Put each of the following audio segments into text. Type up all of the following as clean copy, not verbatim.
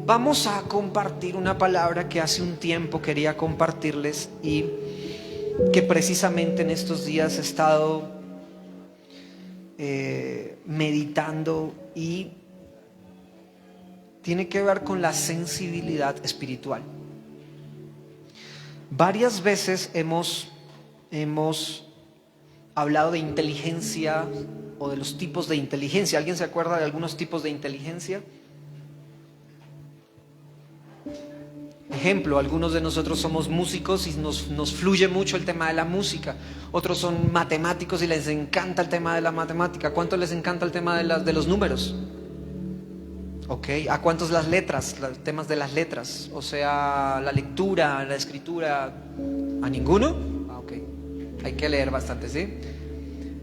Vamos a compartir una palabra que hace un tiempo quería compartirles y que precisamente en estos días he estado meditando, y tiene que ver con la sensibilidad espiritual. Varias veces hemos hablado de inteligencia o de los tipos de inteligencia. ¿Alguien se acuerda de algunos tipos de inteligencia? Ejemplo, algunos de nosotros somos músicos y nos fluye mucho el tema de la música. Otros son matemáticos y les encanta el tema de la matemática. ¿Cuántos les encanta el tema de los números? Ok, ¿a cuántos las letras, los temas de las letras? O sea, la lectura, la escritura. ¿A ninguno? Ok, hay que leer bastante, ¿sí?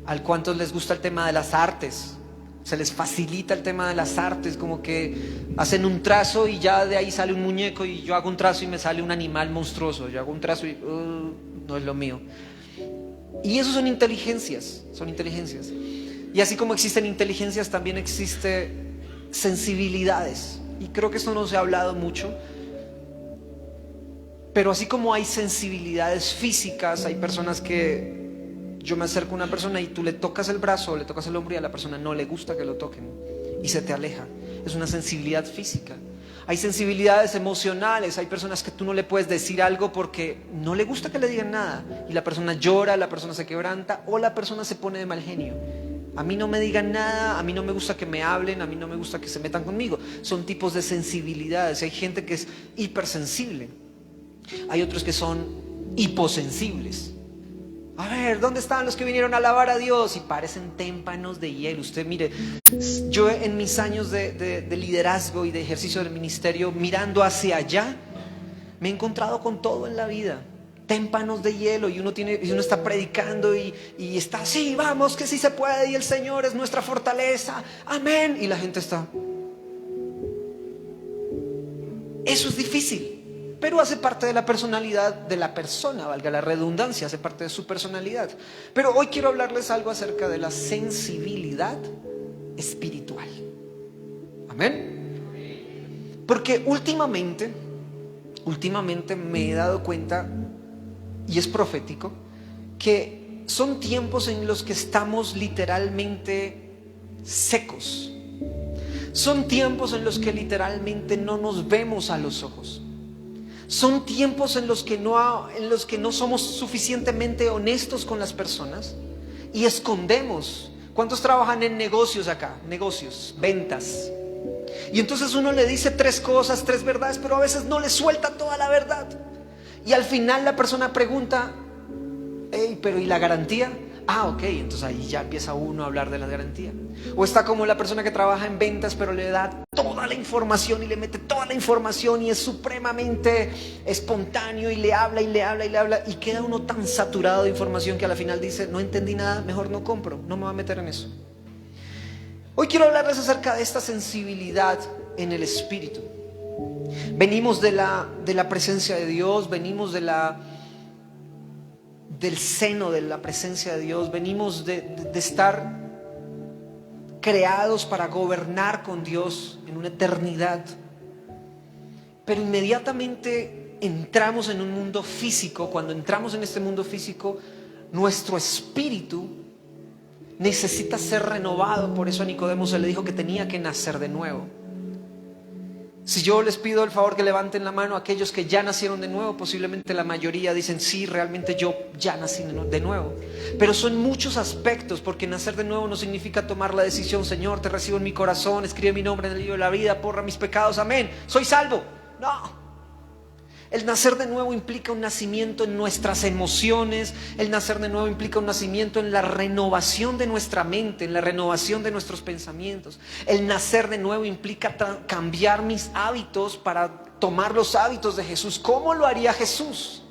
¿A cuántos les gusta el tema de las artes? Se les facilita el tema de las artes, como que hacen un trazo y ya de ahí sale un muñeco, y yo hago un trazo y me sale un animal monstruoso. Yo hago un trazo y no es lo mío. Y eso son inteligencias, Y así como existen inteligencias, también existen sensibilidades. Y creo que esto no se ha hablado mucho. Pero así como hay sensibilidades físicas, hay personas que yo me acerco a una persona y tú le tocas el brazo o le tocas el hombro y a la persona no le gusta que lo toquen y se te aleja. Es una sensibilidad física. Hay sensibilidades emocionales. Hay personas que tú no le puedes decir algo porque no le gusta que le digan nada, y la persona llora, la persona se quebranta o la persona se pone de mal genio. A mí no me digan nada, a mí no me gusta que me hablen, a mí no me gusta que se metan conmigo. Son tipos de sensibilidades. Hay gente que es hipersensible. Hay otros que son hiposensibles. A ver, ¿dónde están los que vinieron a alabar a Dios? Y parecen témpanos de hielo. Usted mire, yo en mis años de liderazgo y de ejercicio del ministerio, mirando hacia allá, me he encontrado con todo en la vida. Témpanos de hielo, y uno está predicando y está, sí, vamos, que sí se puede, y el Señor es nuestra fortaleza, amén. Y la gente está. Eso es difícil. Pero hace parte de la personalidad de la persona, valga la redundancia, hace parte de su personalidad. Pero hoy quiero hablarles algo acerca de la sensibilidad espiritual. Amén. Porque últimamente me he dado cuenta, y es profético, que son tiempos en los que estamos literalmente secos. Son tiempos en los que literalmente no nos vemos a los ojos. Son tiempos en los que no somos suficientemente honestos con las personas y escondemos. ¿Cuántos trabajan en negocios acá? Negocios, ventas. Y entonces uno le dice 3 cosas, 3 verdades, pero a veces no le suelta toda la verdad. Y al final la persona pregunta, hey, pero ¿y la garantía? Ah, ok, entonces ahí ya empieza uno a hablar de la garantía. O está como la persona que trabaja en ventas, pero le da toda la información y le mete toda la información y es supremamente espontáneo y le habla y queda uno tan saturado de información que a la final dice, no entendí nada, mejor no compro, no me voy a meter en eso. Hoy quiero hablarles acerca de esta sensibilidad en el espíritu. Venimos de la presencia de Dios, venimos del seno de la presencia de Dios, venimos de estar creados para gobernar con Dios en una eternidad. Pero inmediatamente entramos en un mundo físico. Cuando entramos en este mundo físico, nuestro espíritu necesita ser renovado. Por eso a Nicodemo se le dijo que tenía que nacer de nuevo. Si yo les pido el favor que levanten la mano a aquellos que ya nacieron de nuevo, posiblemente la mayoría dicen, sí, realmente yo ya nací de nuevo. Pero son muchos aspectos, porque nacer de nuevo no significa tomar la decisión, Señor, te recibo en mi corazón, escribe mi nombre en el libro de la vida, borra mis pecados, amén, soy salvo. No. El nacer de nuevo implica un nacimiento en nuestras emociones. El nacer de nuevo implica un nacimiento en la renovación de nuestra mente, en la renovación de nuestros pensamientos. El nacer de nuevo implica cambiar mis hábitos para tomar los hábitos de Jesús. ¿Cómo lo haría Jesús?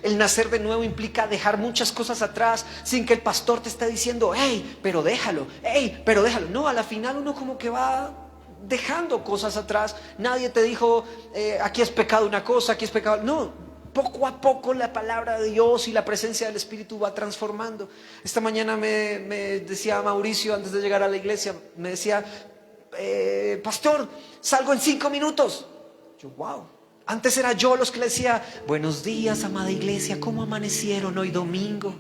El nacer de nuevo implica dejar muchas cosas atrás sin que el pastor te esté diciendo, hey, pero déjalo, hey, pero déjalo. No, a la final uno como que va dejando cosas atrás. Nadie te dijo, aquí es pecado una cosa, aquí es pecado. No, poco a poco la palabra de Dios y la presencia del Espíritu va transformando. Esta mañana me decía Mauricio, antes de llegar a la iglesia, me decía, pastor, salgo en 5 minutos. Yo, wow. Antes era yo los que le decía, buenos días, amada iglesia, ¿cómo amanecieron hoy domingo?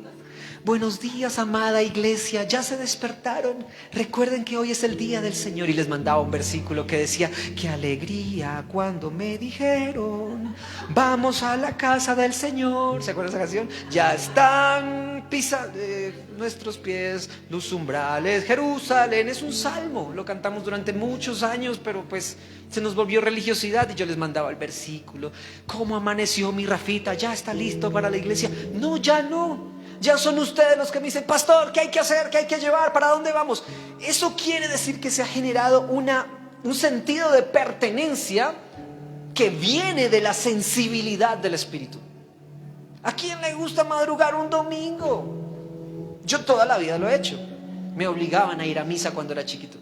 Buenos días, amada iglesia, ya se despertaron. Recuerden que hoy es el día del Señor. Y les mandaba un versículo que decía, qué alegría cuando me dijeron, vamos a la casa del Señor. ¿Se acuerdan de esa canción? Ya están pisando nuestros pies los umbrales. Jerusalén es un salmo, lo cantamos durante muchos años, pero pues se nos volvió religiosidad. Y yo les mandaba el versículo. ¿Cómo amaneció mi Rafita? ¿Ya está listo para la iglesia? No, ya no. Ya son ustedes los que me dicen, pastor, ¿qué hay que hacer? ¿Qué hay que llevar? ¿Para dónde vamos? Eso quiere decir que se ha generado un sentido de pertenencia que viene de la sensibilidad del Espíritu. ¿A quién le gusta madrugar un domingo? Yo toda la vida lo he hecho. Me obligaban a ir a misa cuando era chiquito.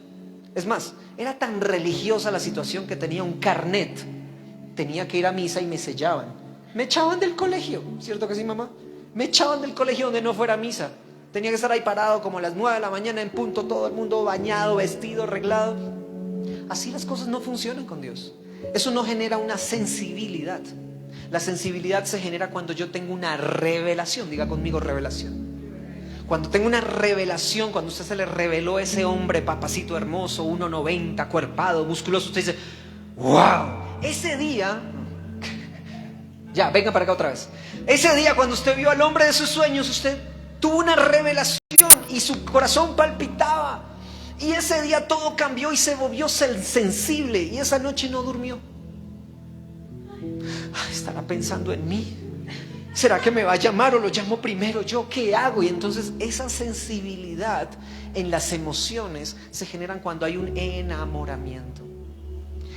Es más, era tan religiosa la situación que tenía un carnet. Tenía que ir a misa y me sellaban. Me echaban del colegio, ¿cierto que sí, mamá? Me echaban del colegio donde no fuera misa. Tenía que estar ahí parado como a las 9 de la mañana en punto, todo el mundo bañado, vestido, arreglado. Así las cosas no funcionan con Dios. Eso no genera una sensibilidad. La sensibilidad se genera cuando yo tengo una revelación. Diga conmigo, revelación. Cuando tengo una revelación, cuando usted se le reveló ese hombre papacito hermoso, 1,90, cuerpado, musculoso, usted dice, wow, ese día... Ya, venga para acá otra vez. Ese día cuando usted vio al hombre de sus sueños, usted tuvo una revelación y su corazón palpitaba. Y ese día todo cambió y se volvió sensible. Y esa noche no durmió. Estará pensando en mí. ¿Será que me va a llamar o lo llamo primero yo? ¿Qué hago? Y entonces esa sensibilidad en las emociones se generan cuando hay un enamoramiento.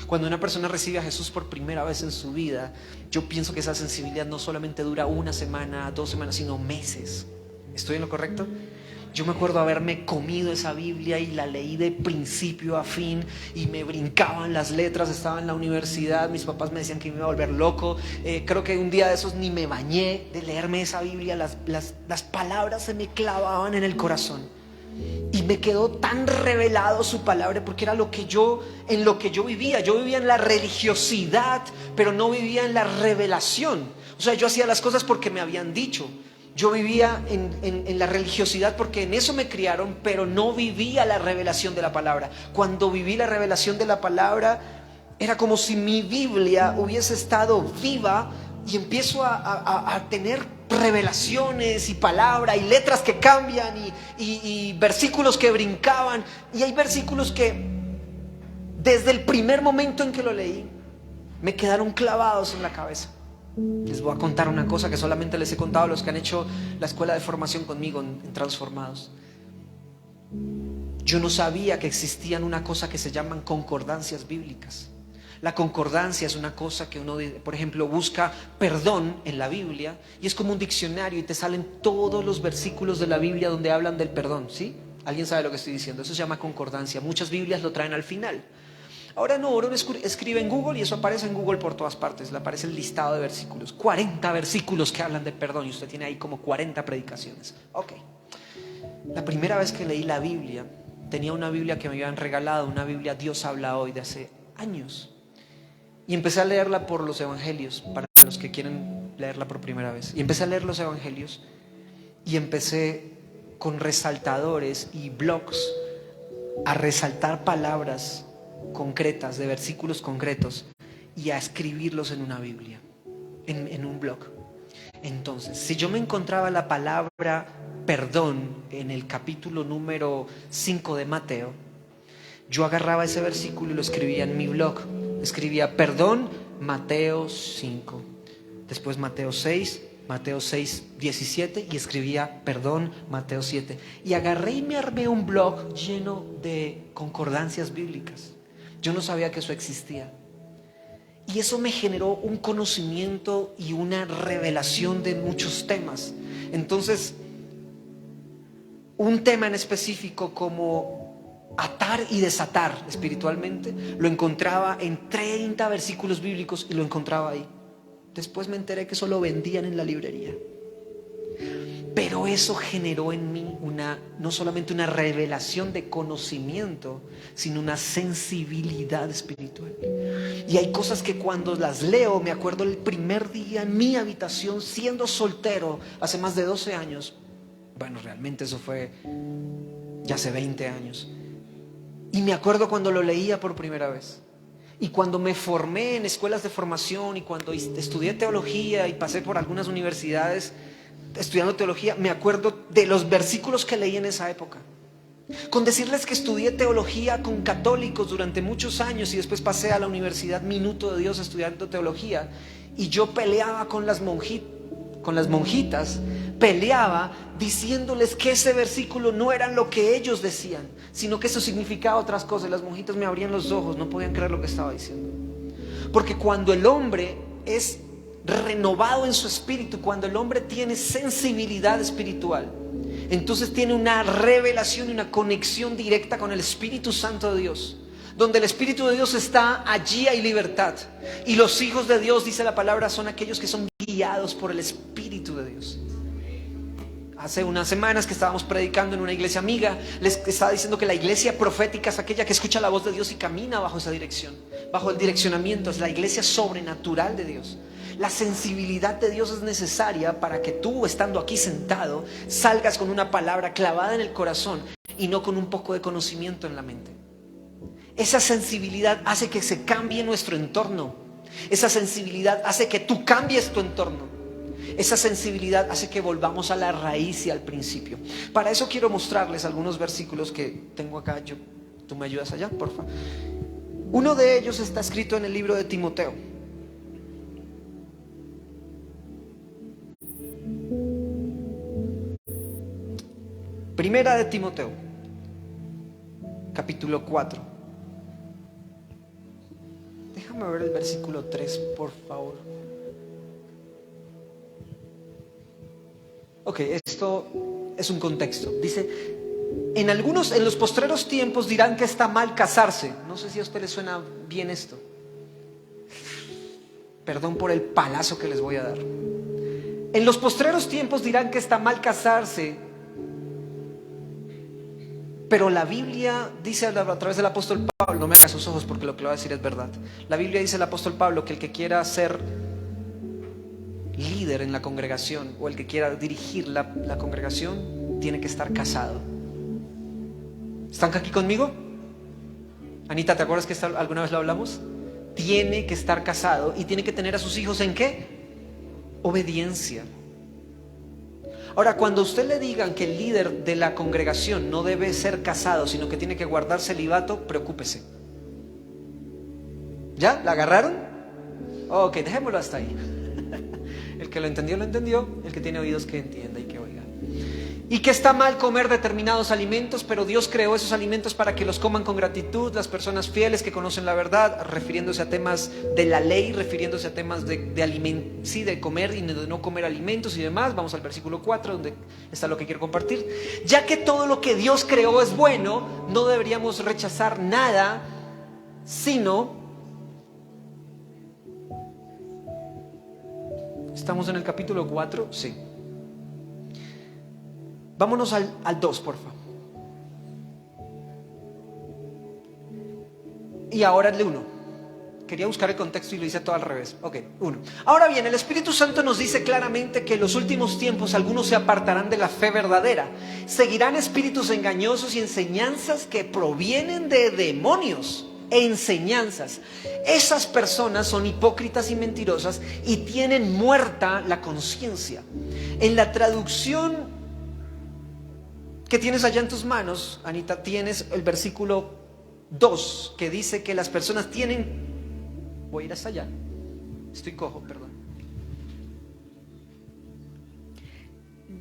Cuando una persona recibe a Jesús por primera vez en su vida, yo pienso que esa sensibilidad no solamente dura 1 semana, 2 semanas, sino meses. ¿Estoy en lo correcto? Yo me acuerdo haberme comido esa Biblia y la leí de principio a fin y me brincaban las letras. Estaba en la universidad, mis papás me decían que me iba a volver loco. Creo que un día de esos ni me bañé de leerme esa Biblia. Las palabras se me clavaban en el corazón. Y me quedó tan revelado su palabra porque era en lo que yo vivía. Yo vivía en la religiosidad, pero no vivía en la revelación. O sea, yo hacía las cosas porque me habían dicho. Yo vivía en la religiosidad porque en eso me criaron, pero no vivía la revelación de la palabra. Cuando viví la revelación de la palabra, era como si mi Biblia hubiese estado viva y empiezo a tener revelaciones y palabra y letras que cambian y versículos que brincaban. Y hay versículos que desde el primer momento en que lo leí me quedaron clavados en la cabeza. Les voy a contar una cosa que solamente les he contado a los que han hecho la escuela de formación conmigo en Transformados. Yo no sabía que existían una cosa que se llaman concordancias bíblicas. La concordancia es una cosa que uno, por ejemplo, busca perdón en la Biblia y es como un diccionario y te salen todos los versículos de la Biblia donde hablan del perdón, ¿sí? ¿Alguien sabe lo que estoy diciendo? Eso se llama concordancia. Muchas Biblias lo traen al final. Ahora no, uno escribe en Google y eso aparece en Google por todas partes. Le aparece el listado de versículos. 40 versículos que hablan de perdón y usted tiene ahí como 40 predicaciones. Ok. La primera vez que leí la Biblia, tenía una Biblia que me habían regalado, una Biblia Dios habla hoy de hace años. Y empecé a leerla por los evangelios, para los que quieren leerla por primera vez. Y empecé a leer los evangelios y empecé con resaltadores y blogs a resaltar palabras concretas, de versículos concretos y a escribirlos en una Biblia, en un blog. Entonces, si yo me encontraba la palabra perdón en el capítulo número 5 de Mateo, yo agarraba ese versículo y lo escribía en mi blog. Escribía perdón, Mateo 5, después Mateo 6, Mateo 6, 17 y escribía perdón, Mateo 7. Y agarré y me armé un blog lleno de concordancias bíblicas. Yo no sabía que eso existía. Y eso me generó un conocimiento y una revelación de muchos temas. Entonces, un tema en específico como atar y desatar espiritualmente, lo encontraba en 30 versículos bíblicos y lo encontraba ahí. Después me enteré que eso lo vendían en la librería. Pero eso generó en mí no solamente una revelación de conocimiento, sino una sensibilidad espiritual. Y hay cosas que cuando las leo, me acuerdo el primer día en mi habitación, siendo soltero, hace más de 12 años. Bueno, realmente eso fue ya hace 20 años. Y me acuerdo cuando lo leía por primera vez. Y cuando me formé en escuelas de formación y cuando estudié teología y pasé por algunas universidades estudiando teología, me acuerdo de los versículos que leí en esa época. Con decirles que estudié teología con católicos durante muchos años y después pasé a la Universidad Minuto de Dios estudiando teología, y yo peleaba con las monjitas, peleaba diciéndoles que ese versículo no era lo que ellos decían, sino que eso significaba otras cosas. Las monjitas me abrían los ojos, no podían creer lo que estaba diciendo. Porque cuando el hombre es renovado en su espíritu, cuando el hombre tiene sensibilidad espiritual, entonces tiene una revelación y una conexión directa con el Espíritu Santo de Dios. Donde el Espíritu de Dios está, allí hay libertad. Y los hijos de Dios, dice la palabra, son aquellos que son guiados por el Espíritu de Dios. Hace unas semanas que estábamos predicando en una iglesia amiga, les estaba diciendo que la iglesia profética es aquella que escucha la voz de Dios y camina bajo esa dirección, bajo el direccionamiento. Es la iglesia sobrenatural de Dios. La sensibilidad de Dios es necesaria para que tú, estando aquí sentado, salgas con una palabra clavada en el corazón y no con un poco de conocimiento en la mente. Esa sensibilidad hace que se cambie nuestro entorno. Esa sensibilidad hace que tú cambies tu entorno. Esa sensibilidad hace que volvamos a la raíz y al principio. Para eso quiero mostrarles algunos versículos que tengo acá. ¿Tú me ayudas allá, por favor? Uno de ellos está escrito en el libro de Timoteo. Primera de Timoteo, capítulo 4. Déjame ver el versículo 3, por favor. Ok, esto es un contexto. Dice, en los postreros tiempos dirán que está mal casarse. No sé si a usted le suena bien esto. Perdón por el palazo que les voy a dar. En los postreros tiempos dirán que está mal casarse. Pero la Biblia dice a través del apóstol Pablo, no me haga sus ojos porque lo que le voy a decir es verdad. La Biblia dice el apóstol Pablo que el que quiera ser líder en la congregación o el que quiera dirigir la congregación tiene que estar casado. ¿Están aquí conmigo? Anita, ¿te acuerdas que alguna vez lo hablamos? Tiene que estar casado y tiene que tener a sus hijos ¿en qué? Obediencia. Ahora, cuando a usted le digan que el líder de la congregación no debe ser casado, sino que tiene que guardar celibato, preocúpese. ¿Ya? ¿La agarraron? Ok, dejémoslo hasta ahí. El que lo entendió, el que tiene oídos que entienda y que oiga. Y que está mal comer determinados alimentos, pero Dios creó esos alimentos para que los coman con gratitud las personas fieles que conocen la verdad, refiriéndose a temas de la ley, refiriéndose a temas de comer y de no comer alimentos y demás. Vamos al versículo 4, donde está lo que quiero compartir. Ya que todo lo que Dios creó es bueno, no deberíamos rechazar nada, sino... ¿Estamos en el capítulo 4? Sí. Vámonos al 2, por favor. Y ahora el 1. Quería buscar el contexto y lo hice todo al revés. Ok, 1. Ahora bien, el Espíritu Santo nos dice claramente que en los últimos tiempos algunos se apartarán de la fe verdadera. Seguirán espíritus engañosos y enseñanzas que provienen de demonios. Enseñanzas. Esas personas son hipócritas y mentirosas y tienen muerta la conciencia. En la traducción que tienes allá en tus manos, Anita, tienes el versículo 2 que dice que las personas tienen... Voy a ir hasta allá. Estoy cojo, perdón.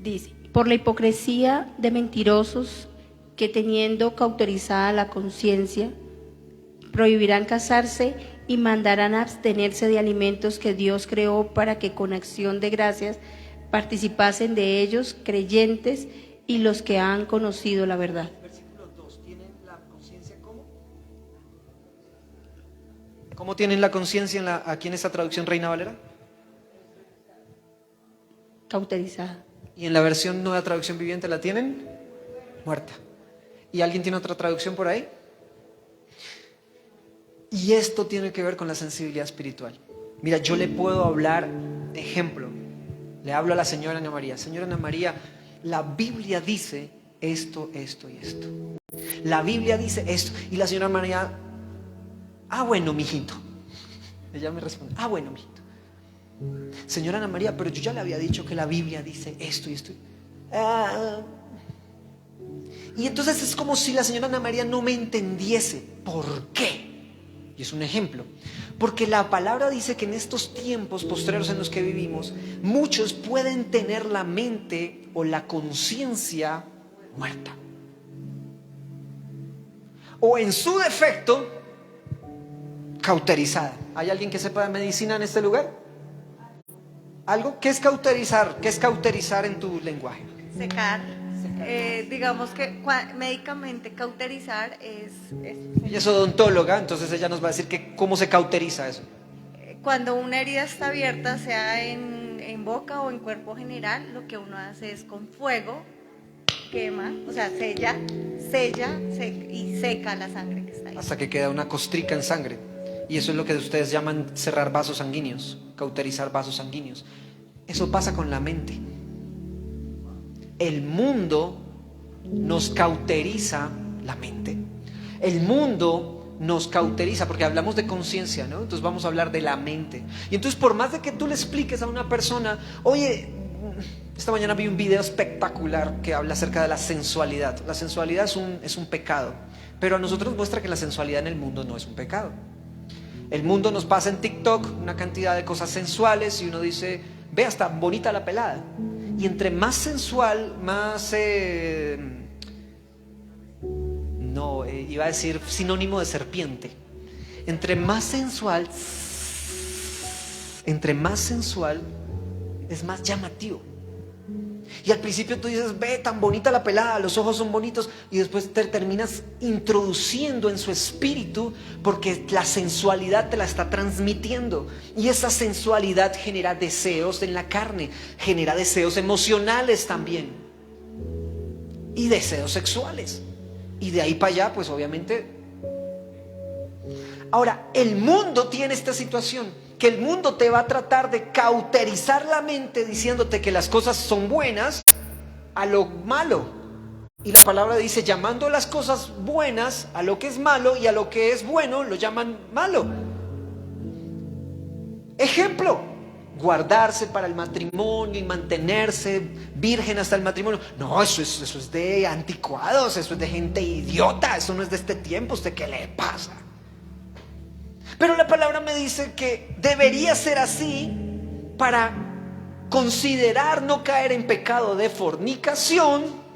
Dice, por la hipocresía de mentirosos que teniendo cauterizada la conciencia, prohibirán casarse y mandarán a abstenerse de alimentos que Dios creó para que con acción de gracias participasen de ellos creyentes y los que han conocido la verdad. Versículo 2, ¿tienen la conciencia cómo? ¿Cómo tienen la conciencia aquí en esta traducción Reina Valera? Cauterizada. Y en la versión Nueva Traducción Viviente la tienen muerta. ¿Y alguien tiene otra traducción por ahí? Y esto tiene que ver con la sensibilidad espiritual. Mira, yo le puedo hablar, ejemplo, le hablo a la señora Ana María. Señora Ana María, la Biblia dice esto, esto y esto. La Biblia dice esto. Y la señora María, bueno, mijito. Ella me responde, bueno, mijito. Señora Ana María, pero yo ya le había dicho que la Biblia dice esto y esto. Y entonces es como si la señora Ana María no me entendiese. ¿Por qué? Y es un ejemplo. Porque la palabra dice que en estos tiempos postreros en los que vivimos, muchos pueden tener la mente o la conciencia muerta. O en su defecto, cauterizada. ¿Hay alguien que sepa de medicina en este lugar? ¿Algo? ¿Qué es cauterizar? ¿Qué es cauterizar en tu lenguaje? Secar. Digamos que médicamente cauterizar es Ella es odontóloga, entonces ella nos va a decir que cómo se cauteriza eso. cuando una herida está abierta, sea en boca o en cuerpo general, lo que uno hace es con fuego, quema, o sea, sella y seca la sangre que está ahí. Hasta que queda una costrica en sangre. Y eso es lo que ustedes llaman cerrar vasos sanguíneos, cauterizar vasos sanguíneos. Eso pasa con la mente. El mundo nos cauteriza la mente. El mundo nos cauteriza porque hablamos de conciencia, ¿no? Entonces vamos a hablar de la mente. Y entonces por más de que tú le expliques a una persona, oye, esta mañana vi un video espectacular que habla acerca de la sensualidad. La sensualidad es un pecado, pero a nosotros muestra que la sensualidad en el mundo no es un pecado. El mundo nos pasa en TikTok una cantidad de cosas sensuales y uno dice, ve, hasta bonita la pelada. Y entre más sensual, más... iba a decir sinónimo de serpiente. Entre más sensual es más llamativo. Y al principio tú dices, ve, tan bonita la pelada, los ojos son bonitos, y después te terminas introduciendo en su espíritu porque la sensualidad te la está transmitiendo. Y esa sensualidad genera deseos en la carne, genera deseos emocionales también, y deseos sexuales. Y de ahí para allá, pues obviamente. Ahora, el mundo tiene esta situación, que el mundo te va a tratar de cauterizar la mente diciéndote que las cosas son buenas a lo malo. Y la palabra dice, llamando las cosas buenas a lo que es malo, y a lo que es bueno lo llaman malo. Ejemplo, guardarse para el matrimonio y mantenerse virgen hasta el matrimonio. No, eso es de anticuados, eso es de gente idiota, eso no es de este tiempo. ¿Usted qué le pasa? Pero la palabra me dice que debería ser así para considerar no caer en pecado de fornicación.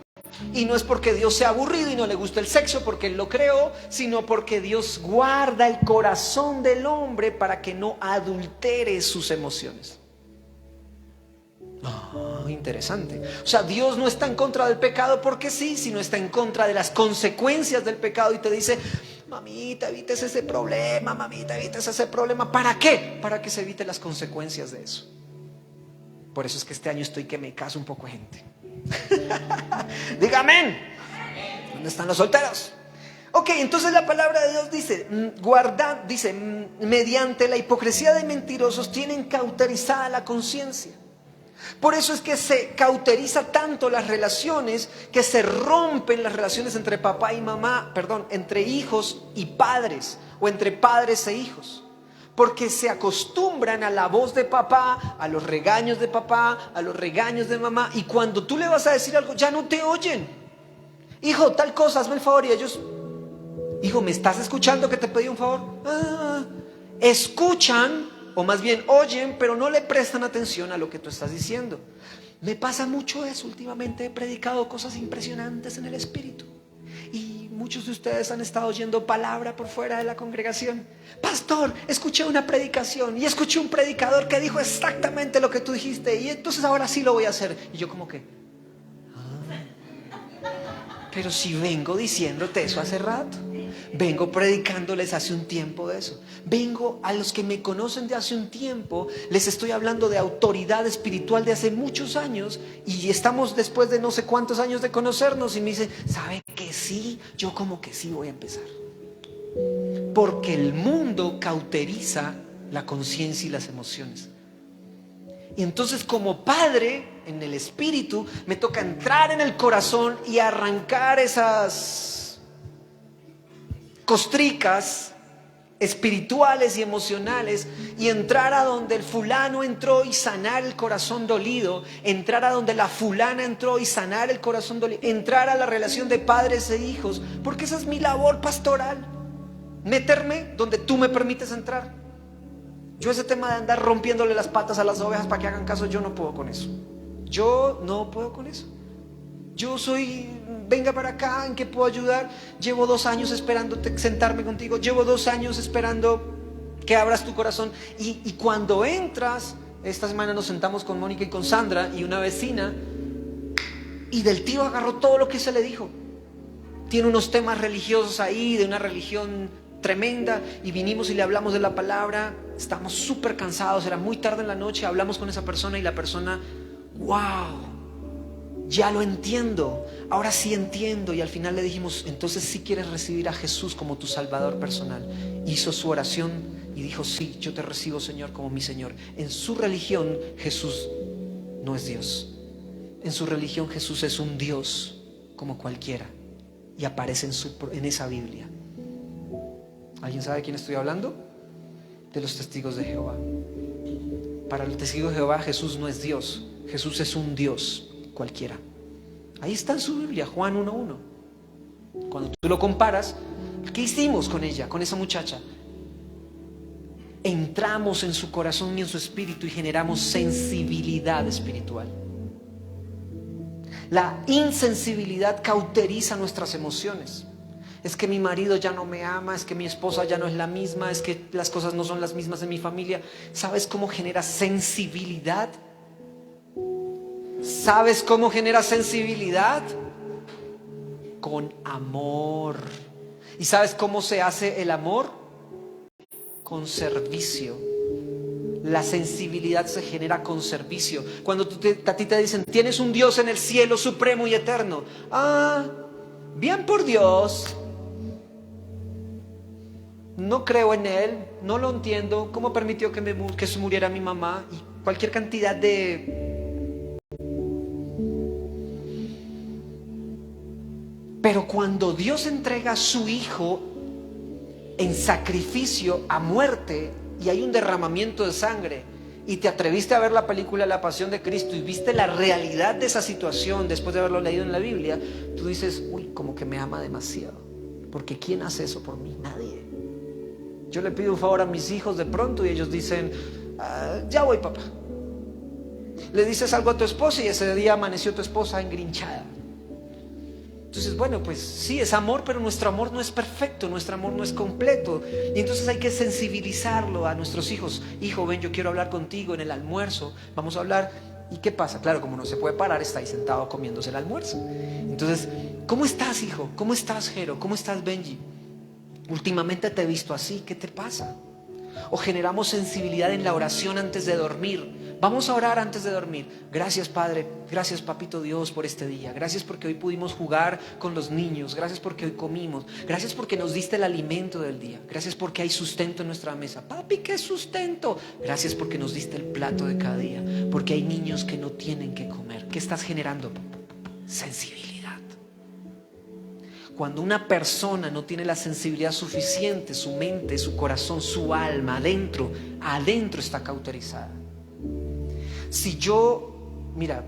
Y no es porque Dios sea aburrido y no le gusta el sexo porque Él lo creó, sino porque Dios guarda el corazón del hombre para que no adultere sus emociones. Interesante. O sea, Dios no está en contra del pecado porque sí, sino está en contra de las consecuencias del pecado y te dice, mamita, evites ese problema, mamita, evites ese problema. ¿Para qué? Para que se evite las consecuencias de eso. Por eso es que este año estoy que me caso un poco de gente. Diga amén. ¿Dónde están los solteros? Ok, entonces la palabra de Dios dice, mediante la hipocresía de mentirosos tienen cauterizada la conciencia. Por eso es que se cauteriza tanto las relaciones, que se rompen las relaciones entre papá y mamá, entre hijos y padres, o entre padres e hijos. Porque se acostumbran a la voz de papá, a los regaños de papá, a los regaños de mamá, y cuando tú le vas a decir algo, ya no te oyen. Hijo, tal cosa, hazme el favor, y ellos, hijo, ¿me estás escuchando que te pedí un favor? Escuchan, o más bien oyen, pero no le prestan atención a lo que tú estás diciendo. Me pasa mucho eso últimamente. He predicado cosas impresionantes en el espíritu y muchos de ustedes han estado oyendo palabra por fuera de la congregación. Pastor, escuché una predicación y escuché un predicador que dijo exactamente lo que tú dijiste, y entonces ahora sí lo voy a hacer. Y yo como que pero si vengo diciéndote eso hace rato. Vengo predicándoles hace un tiempo de eso. Vengo a los que me conocen de hace un tiempo, les estoy hablando de autoridad espiritual de hace muchos años, y estamos después de no sé cuántos años de conocernos y me dicen, ¿sabe que sí? Yo como que sí voy a empezar. Porque el mundo cauteriza la conciencia y las emociones. Y entonces, como padre en el espíritu, me toca entrar en el corazón y arrancar esas costricas espirituales y emocionales, y entrar a donde el fulano entró y sanar el corazón dolido, entrar a donde la fulana entró y sanar el corazón dolido, entrar a la relación de padres e hijos, porque esa es mi labor pastoral, meterme donde tú me permites entrar. Yo ese tema de andar rompiéndole las patas a las ovejas para que hagan caso, yo no puedo con eso. Yo no puedo con eso. Yo soy, venga para acá, ¿en qué puedo ayudar? Llevo 2 años esperando sentarme contigo. Llevo 2 años esperando que abras tu corazón. Y cuando entras, esta semana nos sentamos con Mónica y con Sandra y una vecina, y del tío agarró todo lo que se le dijo. Tiene unos temas religiosos ahí, de una religión tremenda, y vinimos y le hablamos de la palabra. Estamos súper cansados, era muy tarde en la noche, hablamos con esa persona y la persona, wow, ya lo entiendo, ahora sí entiendo. Y al final le dijimos, entonces sí quieres recibir a Jesús como tu Salvador personal. Hizo su oración y dijo, sí, yo te recibo, Señor, como mi Señor. En su religión Jesús no es Dios. En su religión Jesús es un Dios como cualquiera, y aparece en esa Biblia. ¿Alguien sabe de quién estoy hablando? De los testigos de Jehová. Para los testigos de Jehová, Jesús no es Dios. Jesús es un Dios cualquiera. Ahí está en su Biblia, Juan 1:1. Cuando tú lo comparas, ¿qué hicimos con ella, con esa muchacha? Entramos en su corazón y en su espíritu y generamos sensibilidad espiritual. La insensibilidad cauteriza nuestras emociones. Es que mi marido ya no me ama, es que mi esposa ya no es la misma, es que las cosas no son las mismas en mi familia. ¿Sabes cómo genera sensibilidad? ¿Sabes cómo genera sensibilidad? Con amor. ¿Y sabes cómo se hace el amor? Con servicio. La sensibilidad se genera con servicio. Cuando a ti te dicen, tienes un Dios en el cielo supremo y eterno. Ah, bien por Dios. No creo en Él, no lo entiendo. ¿Cómo permitió que se muriera mi mamá? Y cualquier cantidad de... Pero cuando Dios entrega a su Hijo en sacrificio a muerte, y hay un derramamiento de sangre, y te atreviste a ver la película La Pasión de Cristo y viste la realidad de esa situación después de haberlo leído en la Biblia, tú dices, uy, como que me ama demasiado. Porque ¿quién hace eso por mí? Nadie. Yo le pido un favor a mis hijos de pronto y ellos dicen, ya voy, papá. Le dices algo a tu esposa y ese día amaneció tu esposa engrinchada. Entonces, bueno, pues sí, es amor, pero nuestro amor no es perfecto, nuestro amor no es completo. Y entonces hay que sensibilizarlo a nuestros hijos. Hijo, ven, yo quiero hablar contigo en el almuerzo. Vamos a hablar. ¿Y qué pasa? Claro, como no se puede parar, está ahí sentado comiéndose el almuerzo. Entonces, ¿cómo estás, hijo? ¿Cómo estás, Jero? ¿Cómo estás, Benji? Últimamente te he visto así, ¿qué te pasa? O generamos sensibilidad en la oración antes de dormir. Vamos a orar antes de dormir. Gracias, Padre, gracias, Papito Dios, por este día. Gracias porque hoy pudimos jugar con los niños. Gracias porque hoy comimos. Gracias porque nos diste el alimento del día. Gracias porque hay sustento en nuestra mesa. Papi, ¿qué sustento? Gracias porque nos diste el plato de cada día. Porque hay niños que no tienen que comer. ¿Qué estás generando? Sensibilidad. Cuando una persona no tiene la sensibilidad suficiente, su mente, su corazón, su alma, adentro está cauterizada. Si yo, mira,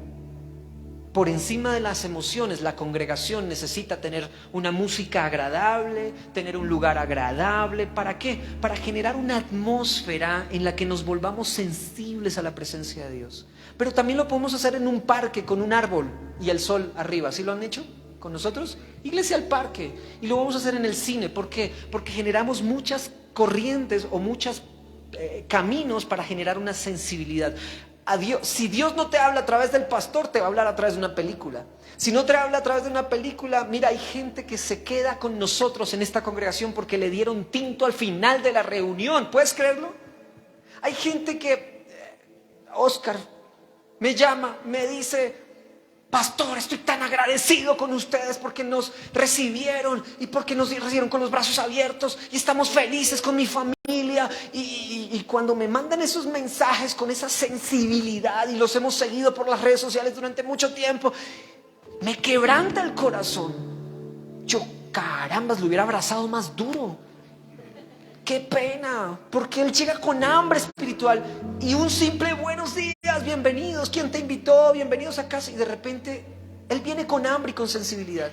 por encima de las emociones, la congregación necesita tener una música agradable, tener un lugar agradable. ¿Para qué? Para generar una atmósfera en la que nos volvamos sensibles a la presencia de Dios. Pero también lo podemos hacer en un parque con un árbol y el sol arriba. ¿Sí lo han hecho con nosotros? Iglesia al parque. Y lo vamos a hacer en el cine. ¿Por qué? Porque generamos muchas corrientes o muchos caminos para generar una sensibilidad. a Dios. Si Dios no te habla a través del pastor, te va a hablar a través de una película. Si no te habla a través de una película, mira, hay gente que se queda con nosotros en esta congregación porque le dieron tinto al final de la reunión. ¿Puedes creerlo? Hay gente que, Oscar, me llama, me dice: pastor, estoy tan agradecido con ustedes porque nos recibieron y porque nos recibieron con los brazos abiertos y estamos felices con mi familia. Y cuando me mandan esos mensajes con esa sensibilidad, y los hemos seguido por las redes sociales durante mucho tiempo, me quebranta el corazón. Yo, carambas, lo hubiera abrazado más duro. Qué pena, porque él llega con hambre espiritual y un simple buenos días, bienvenidos, ¿quién te invitó? Bienvenidos a casa. Y de repente él viene con hambre y con sensibilidad.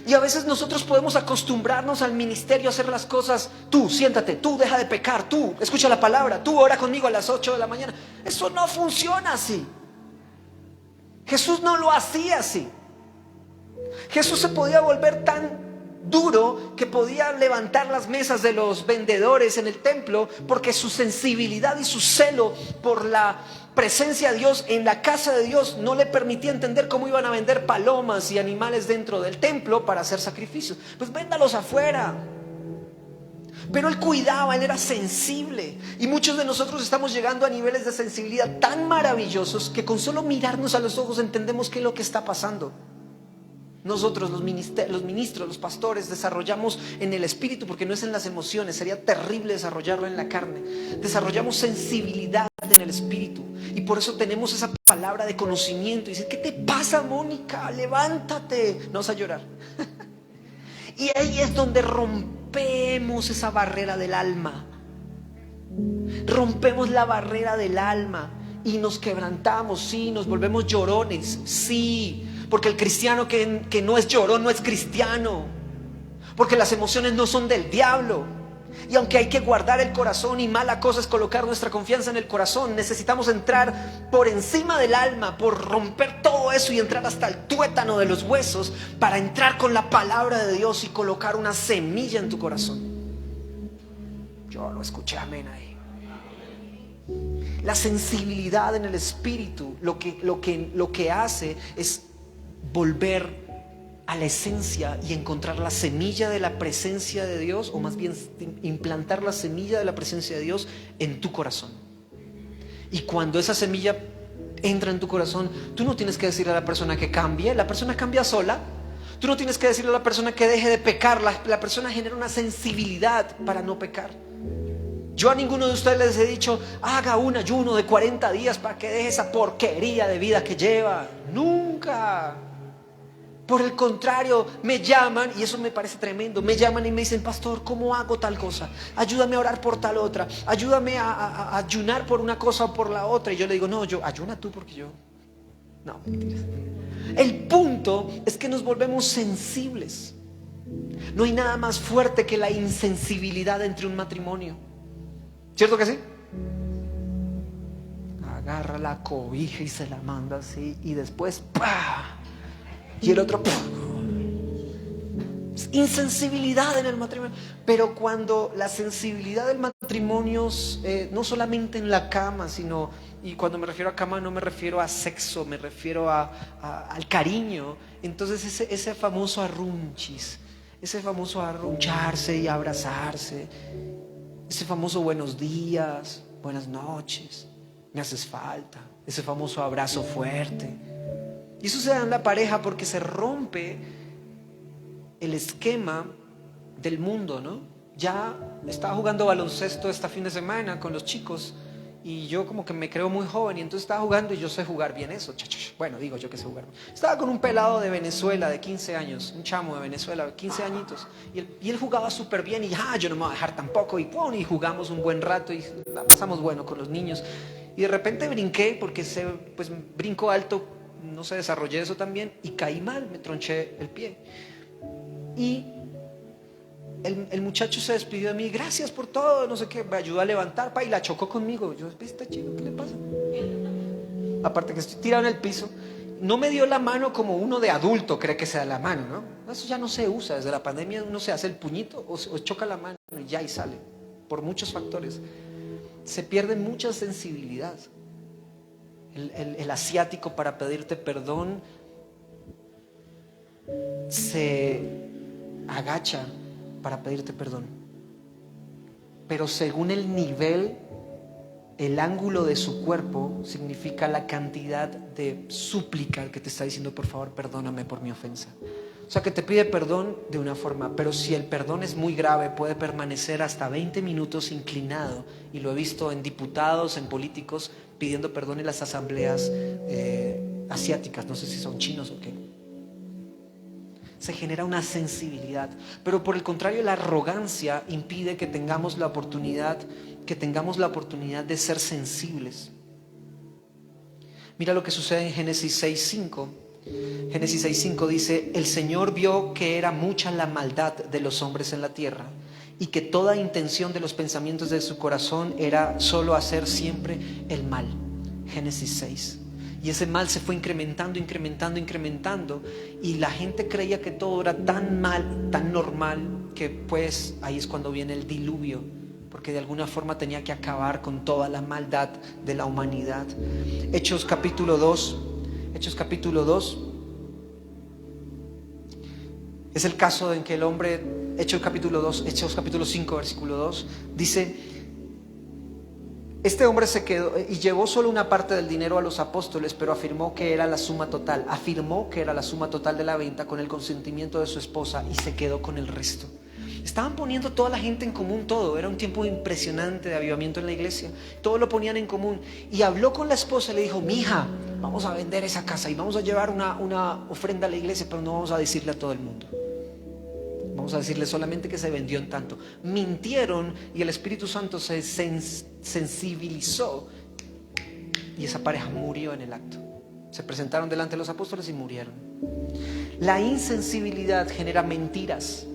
Y a veces nosotros podemos acostumbrarnos al ministerio a hacer las cosas: tú siéntate, tú deja de pecar, tú escucha la palabra, tú ora conmigo a las 8 de la mañana. Eso no funciona así. Jesús no lo hacía así. Jesús se podía volver tan duro que podía levantar las mesas de los vendedores en el templo, porque su sensibilidad y su celo por la presencia de Dios en la casa de Dios no le permitía entender cómo iban a vender palomas y animales dentro del templo para hacer sacrificios. Pues véndalos afuera. Pero él cuidaba, él era sensible. Y muchos de nosotros estamos llegando a niveles de sensibilidad tan maravillosos que con solo mirarnos a los ojos entendemos qué es lo que está pasando. Nosotros los ministros, los pastores, desarrollamos en el espíritu, porque no es en las emociones, sería terrible desarrollarlo en la carne. Desarrollamos sensibilidad en el espíritu, y por eso tenemos esa palabra de conocimiento. Y dice: ¿qué te pasa, Mónica? Levántate, no vas a llorar. Y ahí es donde rompemos esa barrera del alma. Rompemos la barrera del alma y nos quebrantamos, sí, nos volvemos llorones, sí. Porque el cristiano que no es llorón no es cristiano. Porque las emociones no son del diablo. Y aunque hay que guardar el corazón, y mala cosa es colocar nuestra confianza en el corazón, necesitamos entrar por encima del alma, por romper todo eso y entrar hasta el tuétano de los huesos, para entrar con la palabra de Dios y colocar una semilla en tu corazón. Yo lo escuché, amén ahí. La sensibilidad en el espíritu lo que hace es volver a la esencia y encontrar la semilla de la presencia de Dios, o más bien implantar la semilla de la presencia de Dios en tu corazón. Y cuando esa semilla entra en tu corazón, tú no tienes que decirle a la persona que cambie, la persona cambia sola. Tú no tienes que decirle a la persona que deje de pecar, la persona genera una sensibilidad para no pecar. Yo a ninguno de ustedes les he dicho: haga un ayuno de 40 días para que deje esa porquería de vida que lleva. Nunca. Por el contrario, me llaman, y eso me parece tremendo, me llaman y me dicen: pastor, ¿cómo hago tal cosa? Ayúdame a orar por tal otra, ayúdame a ayunar por una cosa o por la otra. Y yo le digo: no, ayuna tú, porque yo... No, mentiras. El punto es que nos volvemos sensibles. No hay nada más fuerte que la insensibilidad entre un matrimonio. ¿Cierto que sí? Agarra la cobija y se la manda así, y después ¡pah! Y el otro ¡pah! Insensibilidad en el matrimonio. Pero cuando la sensibilidad del matrimonio, no solamente en la cama, sino, y cuando me refiero a cama no me refiero a sexo, me refiero al cariño. Entonces ese famoso arrunchis, ese famoso arruncharse y abrazarse, ese famoso buenos días, buenas noches, me haces falta, ese famoso abrazo fuerte. Y eso se da en la pareja porque se rompe el esquema del mundo, ¿no? Ya estaba jugando baloncesto este fin de semana con los chicos, y yo como que me creo muy joven, y entonces estaba jugando y yo sé jugar bien eso. Bueno, digo yo que sé jugar. Estaba con un pelado de Venezuela de 15 años, un chamo de Venezuela, 15 añiñitos, y él jugaba súper bien, y yo no me voy a dejar tampoco, y jugamos un buen rato y la pasamos bueno con los niños. Y de repente brinqué, porque brinco alto, no sé, desarrollé eso también, y caí mal, me tronché el pie. Y el muchacho se despidió de mí: gracias por todo, no sé qué, me ayudó a levantar, y la chocó conmigo. Yo, está chido, ¿qué le pasa? Aparte que estoy tirado en el piso, no me dio la mano como uno de adulto cree que se da la mano, ¿no? Eso ya no se usa, desde la pandemia uno se hace el puñito o choca la mano y ya, y sale, por muchos factores. Se pierde mucha sensibilidad. el asiático para pedirte perdón se agacha para pedirte perdón. Pero según el nivel, el ángulo de su cuerpo significa la cantidad de súplica que te está diciendo: por favor, perdóname por mi ofensa. O sea, que te pide perdón de una forma, pero si el perdón es muy grave, puede permanecer hasta 20 minutos inclinado. Y lo he visto en diputados, en políticos, pidiendo perdón en las asambleas asiáticas. No sé si son chinos o qué. Se genera una sensibilidad. Pero por el contrario, la arrogancia impide que tengamos la oportunidad de ser sensibles. Mira lo que sucede en Génesis 6:5. Génesis 6:5 dice: el Señor vio que era mucha la maldad de los hombres en la tierra, y que toda intención de los pensamientos de su corazón era solo hacer siempre el mal. Génesis 6. Y ese mal se fue incrementando, y la gente creía que todo era tan mal, tan normal, que pues ahí es cuando viene el diluvio, porque de alguna forma tenía que acabar con toda la maldad de la humanidad. Hechos capítulo 2 es el caso en que el hombre, Hechos capítulo 5 versículo 2 dice: este hombre se quedó y llevó solo una parte del dinero a los apóstoles, pero afirmó que era la suma total de la venta con el consentimiento de su esposa, y se quedó con el resto. Estaban poniendo toda la gente en común todo. Era un tiempo impresionante de avivamiento en la iglesia. Todo lo ponían en común. Y habló con la esposa y le dijo: mija, vamos a vender esa casa y vamos a llevar una ofrenda a la iglesia, pero no vamos a decirle a todo el mundo. Vamos a decirle solamente que se vendió en tanto. Mintieron y el Espíritu Santo se sensibilizó, y esa pareja murió en el acto. Se presentaron delante de los apóstoles y murieron. La insensibilidad genera mentiras.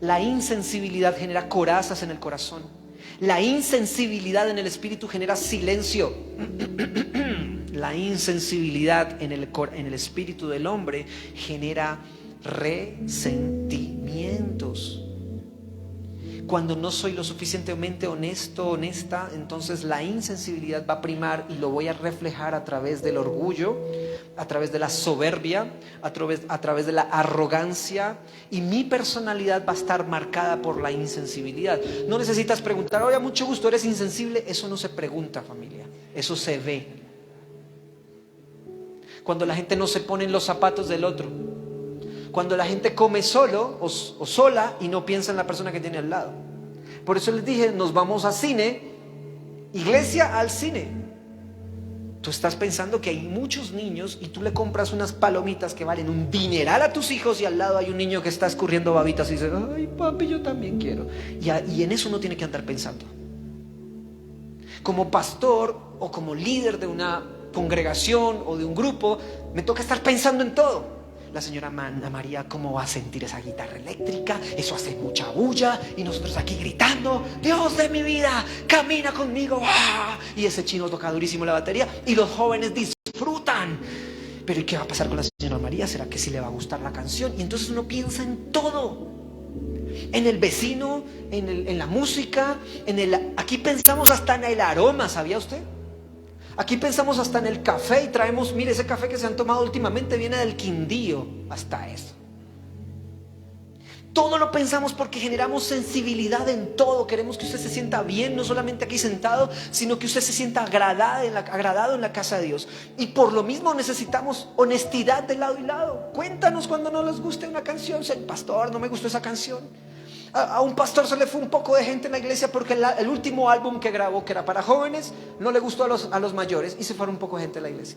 La insensibilidad genera corazas en el corazón. La insensibilidad en el espíritu genera silencio. La insensibilidad en el espíritu del hombre genera resentimientos. Cuando no soy lo suficientemente honesto, honesta, entonces la insensibilidad va a primar, y lo voy a reflejar a través del orgullo, a través de la soberbia, a través de la arrogancia, y mi personalidad va a estar marcada por la insensibilidad. No necesitas preguntar: oye, mucho gusto, ¿eres insensible? Eso no se pregunta, familia, eso se ve. Cuando la gente no se pone en los zapatos del otro, cuando la gente come solo o sola y no piensa en la persona que tiene al lado. Por eso les dije: nos vamos a cine, iglesia al cine. Tú estás pensando que hay muchos niños y tú le compras unas palomitas que valen un dineral a tus hijos, y al lado hay un niño que está escurriendo babitas y dice: ay, papi, yo también quiero. Y en eso uno tiene que andar pensando. Como pastor o como líder de una congregación o de un grupo, me toca estar pensando en todo. La señora Ana María, ¿cómo va a sentir esa guitarra eléctrica? Eso hace mucha bulla, y nosotros aquí gritando: Dios de mi vida, camina conmigo. ¡Ah! Y ese chino toca durísimo la batería y los jóvenes disfrutan. Pero ¿y qué va a pasar con la señora María? ¿Será que sí le va a gustar la canción? Y entonces uno piensa en todo, en el vecino, en la música, aquí pensamos hasta en el aroma, ¿sabía usted? Aquí pensamos hasta en el café y traemos: mire, ese café que se han tomado últimamente viene del Quindío. Hasta eso. Todo lo pensamos porque generamos sensibilidad en todo. Queremos que usted se sienta bien, no solamente aquí sentado, sino que usted se sienta agradado en la casa de Dios. Y por lo mismo necesitamos honestidad de lado y lado. Cuéntanos cuando no les guste una canción. Pastor, no me gustó esa canción. A un pastor se le fue un poco de gente en la iglesia porque el último álbum que grabó, que era para jóvenes, no le gustó a los mayores, y se fueron un poco de gente de la iglesia.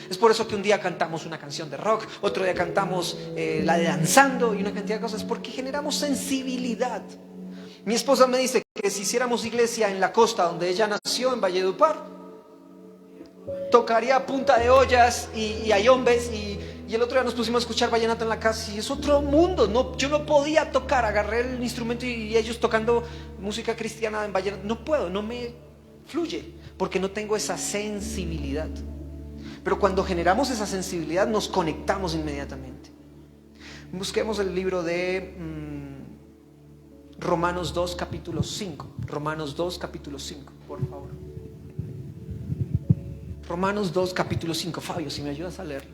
Es por eso que un día cantamos una canción de rock, otro día cantamos la de danzando, y una cantidad de cosas, porque generamos sensibilidad. Mi esposa me dice que si hiciéramos iglesia en la costa donde ella nació, en Valledupar, tocaría punta de ollas y ayombes, y el otro día nos pusimos a escuchar vallenato en la casa, y es otro mundo. Yo no podía tocar, agarré el instrumento y ellos tocando música cristiana en vallenato, no puedo, no me fluye, porque no tengo esa sensibilidad. Pero cuando generamos esa sensibilidad, nos conectamos inmediatamente. Busquemos el libro de Romanos 2 capítulo 5. Romanos 2 capítulo 5, por favor. Romanos 2, capítulo 5. Fabio, si me ayudas a leer.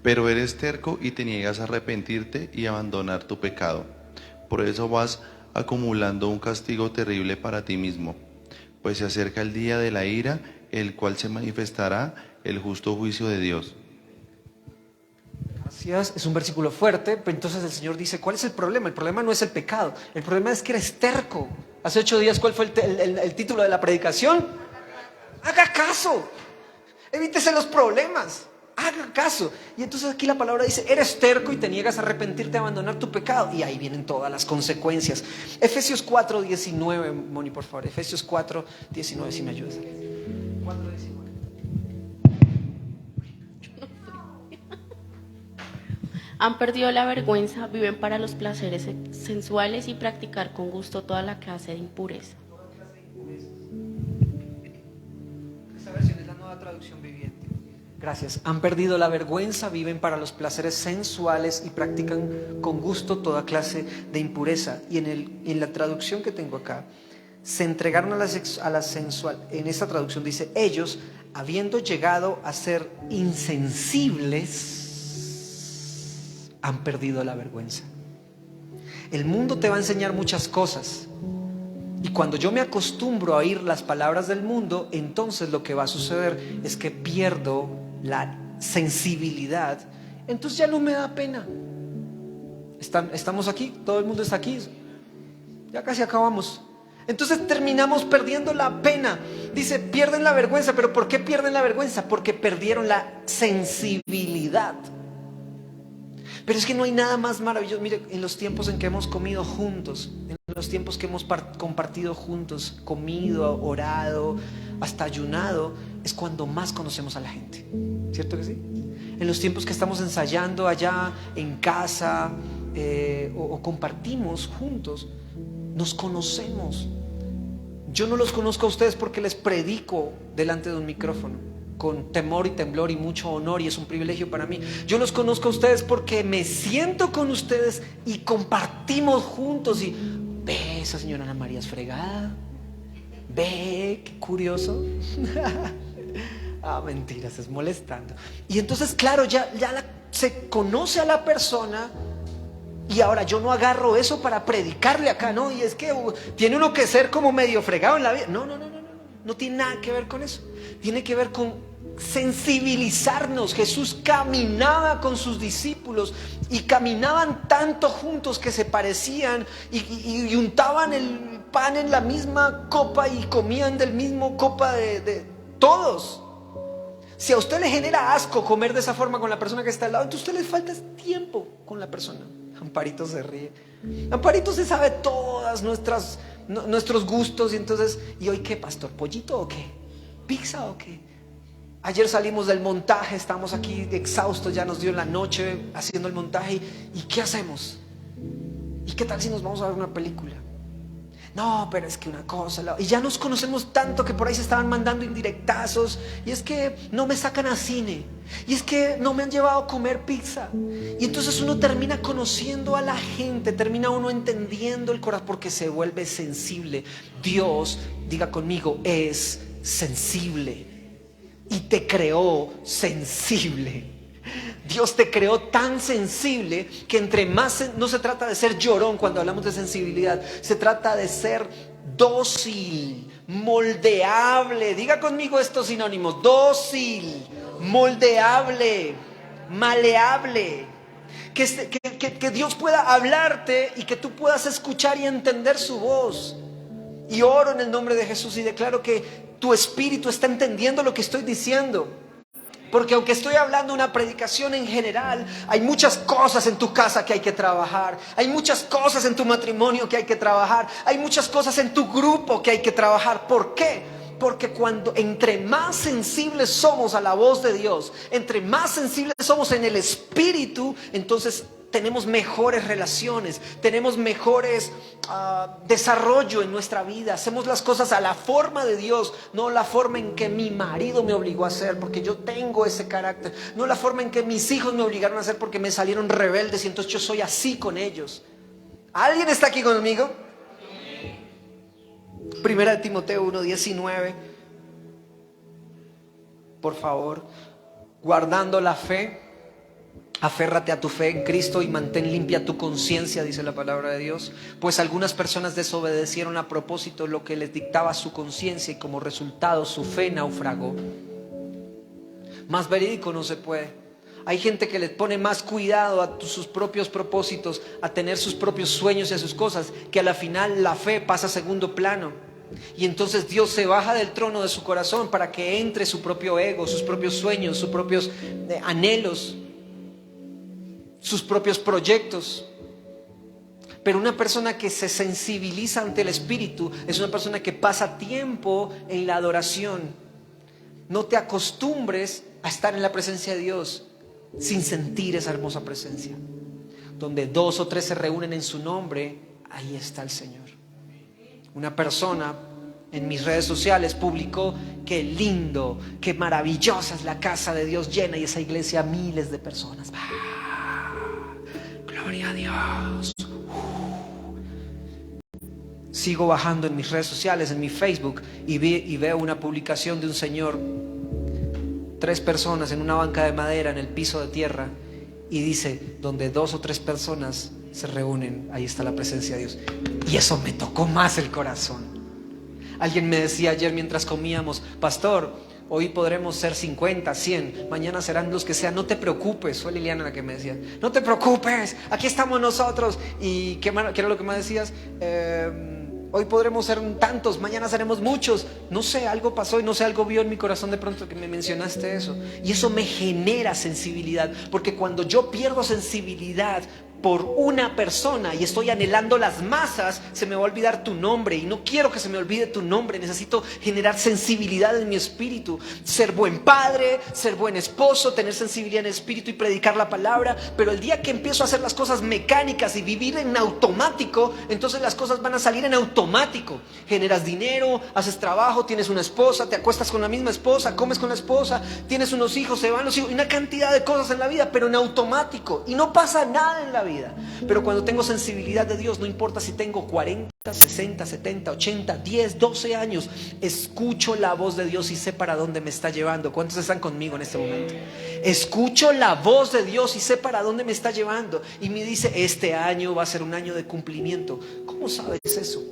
Pero eres terco y te niegas a arrepentirte y abandonar tu pecado. Por eso vas acumulando un castigo terrible para ti mismo, pues se acerca el día de la ira, el cual se manifestará el justo juicio de Dios. Gracias, es un versículo fuerte, pero entonces el Señor dice, ¿cuál es el problema? El problema no es el pecado, el problema es que eres terco. Hace 8 días, ¿cuál fue el título de la predicación? Haga caso, evítese los problemas, haga caso. Y entonces aquí la palabra dice, eres terco y te niegas a arrepentirte, a abandonar tu pecado. Y ahí vienen todas las consecuencias. Efesios 4, 19, Moni, por favor. Efesios 4, 19, si me ayudas. 4, 19. Han perdido la vergüenza, viven para los placeres sensuales y practicar con gusto toda la clase de impureza. Esta versión es la Nueva Traducción Viviente. Gracias. Han perdido la vergüenza, viven para los placeres sensuales y practican con gusto toda clase de impureza. Y en la traducción que tengo acá, se entregaron a la sensual. En esta traducción dice, ellos, habiendo llegado a ser insensibles, han perdido la vergüenza. El mundo te va a enseñar muchas cosas. Y cuando yo me acostumbro a oír las palabras del mundo, entonces lo que va a suceder es que pierdo la sensibilidad. Entonces ya no me da pena. Estamos aquí, todo el mundo está aquí. Ya casi acabamos. Entonces terminamos perdiendo la pena. Dice, pierden la vergüenza. ¿Pero por qué pierden la vergüenza? Porque perdieron la sensibilidad. Pero es que no hay nada más maravilloso. Mire, en los tiempos en que hemos comido juntos, en los tiempos que hemos compartido juntos, comido, orado, hasta ayunado, es cuando más conocemos a la gente. ¿Cierto que sí? En los tiempos que estamos ensayando allá en casa o compartimos juntos, nos conocemos. Yo no los conozco a ustedes porque les predico delante de un micrófono, con temor y temblor y mucho honor, y es un privilegio para mí. Yo los conozco a ustedes porque me siento con ustedes y compartimos juntos. Y ve, esa señora Ana María es fregada. Ve, qué curioso. Mentiras, es molestando. Y entonces, claro, ya se conoce a la persona. Y ahora yo no agarro eso para predicarle acá, ¿no? Y es que tiene uno que ser como medio fregado en la vida. No. No tiene nada que ver con eso. Tiene que ver con sensibilizarnos. Jesús caminaba con sus discípulos y caminaban tanto juntos que se parecían y untaban el pan en la misma copa y comían del mismo copa de todos. Si a usted le genera asco comer de esa forma con la persona que está al lado, entonces a usted le falta tiempo con la persona. Amparito se ríe. Amparito se sabe todas nuestros gustos. Y entonces, ¿y hoy qué, pastor? ¿Pollito o qué? ¿Pizza o qué? Ayer salimos del montaje, estamos aquí exhaustos, ya nos dio la noche haciendo el montaje. ¿Y qué hacemos? ¿Y qué tal si nos vamos a ver una película? No, pero es que una cosa, y ya nos conocemos tanto que por ahí se estaban mandando indirectazos. Y es que no me sacan a cine. Y es que no me han llevado a comer pizza. Y entonces uno termina conociendo a la gente, termina uno entendiendo el corazón porque se vuelve sensible. Dios, diga conmigo, es sensible. Y te creó sensible. Dios te creó tan sensible que entre más, no se trata de ser llorón cuando hablamos de sensibilidad, se trata de ser dócil, moldeable. Diga conmigo estos sinónimos: dócil, moldeable, maleable. Que Dios pueda hablarte y que tú puedas escuchar y entender su voz. Y oro en el nombre de Jesús y declaro que tu espíritu está entendiendo lo que estoy diciendo. Porque aunque estoy hablando una predicación en general, hay muchas cosas en tu casa que hay que trabajar. Hay muchas cosas en tu matrimonio que hay que trabajar. Hay muchas cosas en tu grupo que hay que trabajar. ¿Por qué? Porque entre más sensibles somos a la voz de Dios, entre más sensibles somos en el espíritu, entonces tenemos mejores relaciones, tenemos mejores desarrollo en nuestra vida. Hacemos las cosas a la forma de Dios, no la forma en que mi marido me obligó a hacer porque yo tengo ese carácter, no la forma en que mis hijos me obligaron a hacer porque me salieron rebeldes y entonces yo soy así con ellos. ¿Alguien está aquí conmigo? Primera de Timoteo 1:19. por favor, guardando la fe. Aférrate a tu fe en Cristo y mantén limpia tu conciencia, dice la palabra de Dios. Pues algunas personas desobedecieron a propósito lo que les dictaba su conciencia y como resultado su fe naufragó. Más verídico no se puede. Hay gente que le pone más cuidado a sus propios propósitos, a tener sus propios sueños y a sus cosas, que a la final la fe pasa a segundo plano. Y entonces Dios se baja del trono de su corazón para que entre su propio ego, sus propios sueños, sus propios anhelos, sus propios proyectos. Pero una persona que se sensibiliza ante el Espíritu es una persona que pasa tiempo en la adoración. No te acostumbres a estar en la presencia de Dios sin sentir esa hermosa presencia. Donde 2 o 3 se reúnen en su nombre, ahí está el Señor. Una persona en mis redes sociales publicó: qué lindo, qué maravillosa es la casa de Dios, llena y esa iglesia miles de personas. Gloria a Dios. Sigo bajando en mis redes sociales, en mi Facebook, y veo una publicación de un señor, 3 personas en una banca de madera en el piso de tierra, y dice: donde 2 o 3 personas se reúnen, ahí está la presencia de Dios. Y eso me tocó más el corazón. Alguien me decía ayer mientras comíamos: pastor, hoy podremos ser 50, 100, mañana serán los que sean, no te preocupes. Fue Liliana la que me decía: no te preocupes, aquí estamos nosotros. ¿Y qué era lo que me decías? Hoy podremos ser tantos, mañana seremos muchos. No sé, algo pasó y no sé, algo vio en mi corazón de pronto que me mencionaste eso. Y eso me genera sensibilidad, porque cuando yo pierdo sensibilidad por una persona y estoy anhelando las masas, se me va a olvidar tu nombre, y no quiero que se me olvide tu nombre. Necesito generar sensibilidad en mi espíritu, ser buen padre, ser buen esposo, tener sensibilidad en el espíritu y predicar la palabra. Pero el día que empiezo a hacer las cosas mecánicas y vivir en automático, entonces las cosas van a salir en automático. Generas dinero, haces trabajo, tienes una esposa, te acuestas con la misma esposa, comes con la esposa, tienes unos hijos, se van los hijos, y una cantidad de cosas en la vida, pero en automático, y no pasa nada en la vida. Pero cuando tengo sensibilidad de Dios, no importa si tengo 40, 60, 70, 80, 10, 12 años, escucho la voz de Dios y sé para dónde me está llevando. ¿Cuántos están conmigo en este momento? Escucho la voz de Dios y sé para dónde me está llevando. Y me dice: este año va a ser un año de cumplimiento. ¿Cómo sabes eso?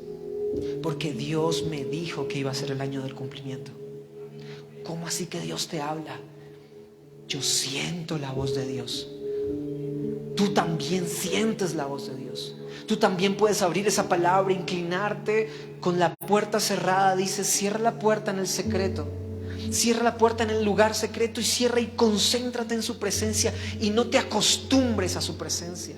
Porque Dios me dijo que iba a ser el año del cumplimiento. ¿Cómo así que Dios te habla? Yo siento la voz de Dios. Tú también sientes la voz de Dios. Tú también puedes abrir esa palabra, inclinarte con la puerta cerrada. Dice: cierra la puerta en el secreto. Cierra la puerta en el lugar secreto y cierra y concéntrate en su presencia, y no te acostumbres a su presencia.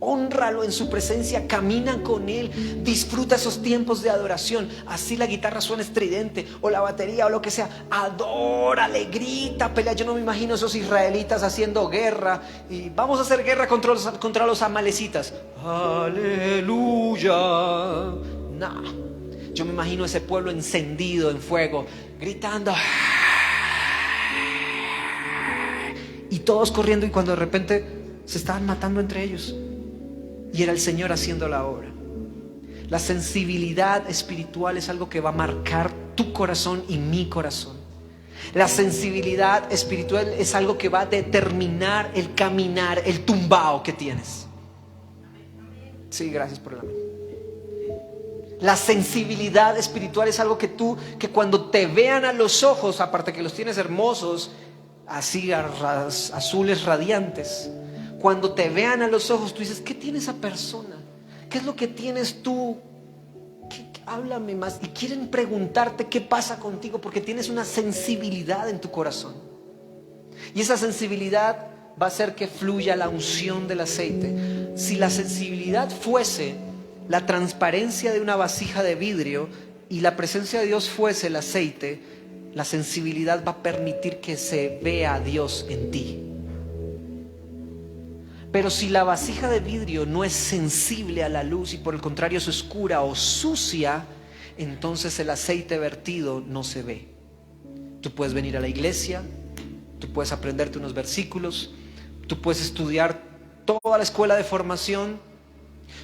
Hónralo en su presencia, camina con Él, disfruta esos tiempos de adoración. Así la guitarra suena estridente, o la batería, o lo que sea. Adórale, grita, pelea. Yo no me imagino esos israelitas haciendo guerra y vamos a hacer guerra contra los amalecitas. Aleluya. No, yo me imagino ese pueblo encendido en fuego, gritando, y todos corriendo, y cuando de repente se estaban matando entre ellos, y era el Señor haciendo la obra. La sensibilidad espiritual es algo que va a marcar tu corazón y mi corazón. La sensibilidad espiritual es algo que va a determinar el caminar, el tumbao que tienes. Sí, gracias por el amén. La sensibilidad espiritual es algo que cuando te vean a los ojos, aparte que los tienes hermosos, así azules radiantes, cuando te vean a los ojos, tú dices: ¿qué tiene esa persona? ¿Qué es lo que tienes tú? Háblame más. Y quieren preguntarte qué pasa contigo, porque tienes una sensibilidad en tu corazón. Y esa sensibilidad va a hacer que fluya la unción del aceite. Si la sensibilidad fuese la transparencia de una vasija de vidrio y la presencia de Dios fuese el aceite, la sensibilidad va a permitir que se vea a Dios en ti. Pero si la vasija de vidrio no es sensible a la luz y por el contrario es oscura o sucia, entonces el aceite vertido no se ve. Tú puedes venir a la iglesia, tú puedes aprenderte unos versículos, tú puedes estudiar toda la escuela de formación,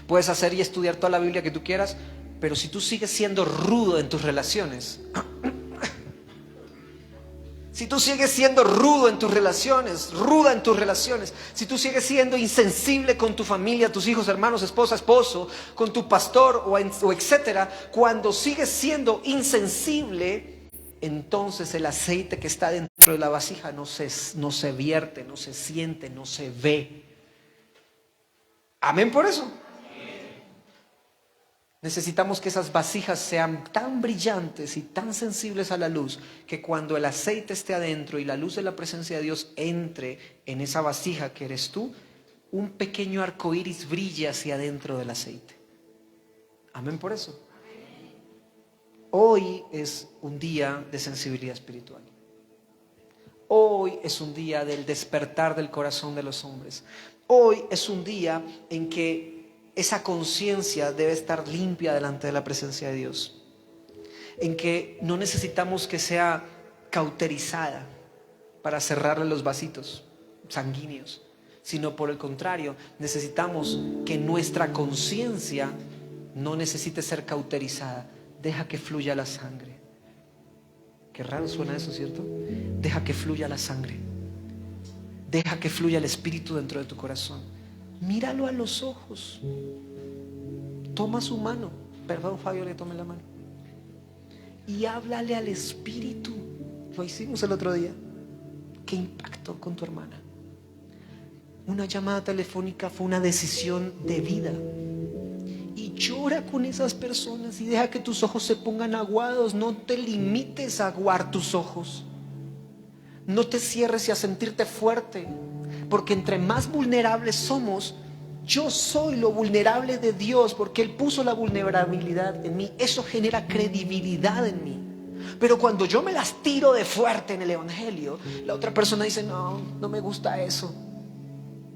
puedes hacer y estudiar toda la Biblia que tú quieras, pero si tú sigues siendo rudo en tus relaciones, si tú sigues siendo rudo en tus relaciones, ruda en tus relaciones, si tú sigues siendo insensible con tu familia, tus hijos, hermanos, esposa, esposo, con tu pastor o etcétera, cuando sigues siendo insensible, entonces el aceite que está dentro de la vasija no se vierte, no se siente, no se ve. Amén por eso. Necesitamos que esas vasijas sean tan brillantes y tan sensibles a la luz que cuando el aceite esté adentro y la luz de la presencia de Dios entre en esa vasija que eres tú, un pequeño arco iris brille hacia adentro del aceite. Amén por eso. Hoy es un día de sensibilidad espiritual. Hoy es un día del despertar del corazón de los hombres. Hoy es un día en que esa conciencia debe estar limpia delante de la presencia de Dios. En que no necesitamos que sea cauterizada para cerrarle los vasitos sanguíneos, sino por el contrario, necesitamos que nuestra conciencia no necesite ser cauterizada. Deja que fluya la sangre. Qué raro suena eso, ¿cierto? Deja que fluya la sangre. Deja que fluya el Espíritu dentro de tu corazón. Míralo a los ojos. Toma su mano. Perdón, Fabio, le tomé la mano. Y háblale al Espíritu. Lo hicimos el otro día. ¿Qué impactó con tu hermana? Una llamada telefónica fue una decisión de vida. Y llora con esas personas y deja que tus ojos se pongan aguados. No te limites a aguar tus ojos. No te cierres y a sentirte fuerte, porque entre más vulnerables somos, yo soy lo vulnerable de Dios, porque Él puso la vulnerabilidad en mí. Eso genera credibilidad en mí. Pero cuando yo me las tiro de fuerte en el evangelio, la otra persona dice, no me gusta eso.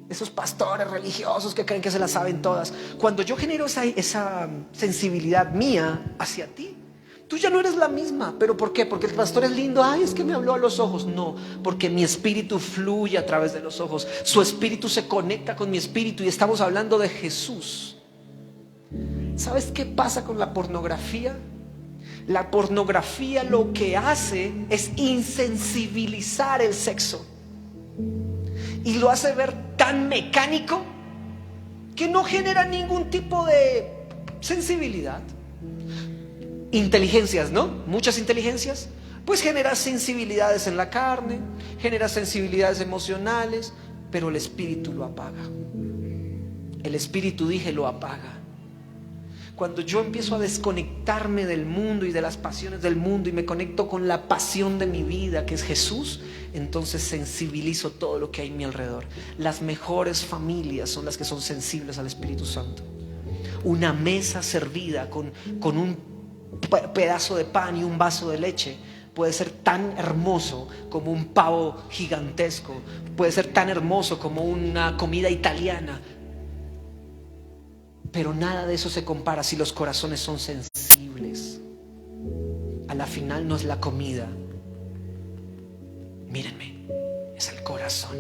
Esos pastores religiosos que creen que se las saben todas. Cuando yo genero esa sensibilidad mía hacia ti, tú ya no eres la misma. ¿Pero por qué? Porque el pastor es lindo. Ay, es que me habló a los ojos. No, porque mi espíritu fluye a través de los ojos. Su espíritu se conecta con mi espíritu y estamos hablando de Jesús. ¿Sabes qué pasa con la pornografía? La pornografía lo que hace es insensibilizar el sexo. Y lo hace ver tan mecánico que no genera ningún tipo de sensibilidad. Inteligencias, ¿no? Muchas inteligencias. Pues genera sensibilidades en la carne, genera sensibilidades emocionales, pero el espíritu lo apaga. El espíritu, dije, lo apaga. Cuando yo empiezo a desconectarme del mundo y de las pasiones del mundo y me conecto con la pasión de mi vida, que es Jesús, entonces sensibilizo todo lo que hay a mi alrededor. Las mejores familias son las que son sensibles al Espíritu Santo. Una mesa servida con un pedazo de pan y un vaso de leche puede ser tan hermoso como un pavo gigantesco, puede ser tan hermoso como una comida italiana, pero nada de eso se compara si los corazones son sensibles. A la final no es la comida, mírenme, es el corazón.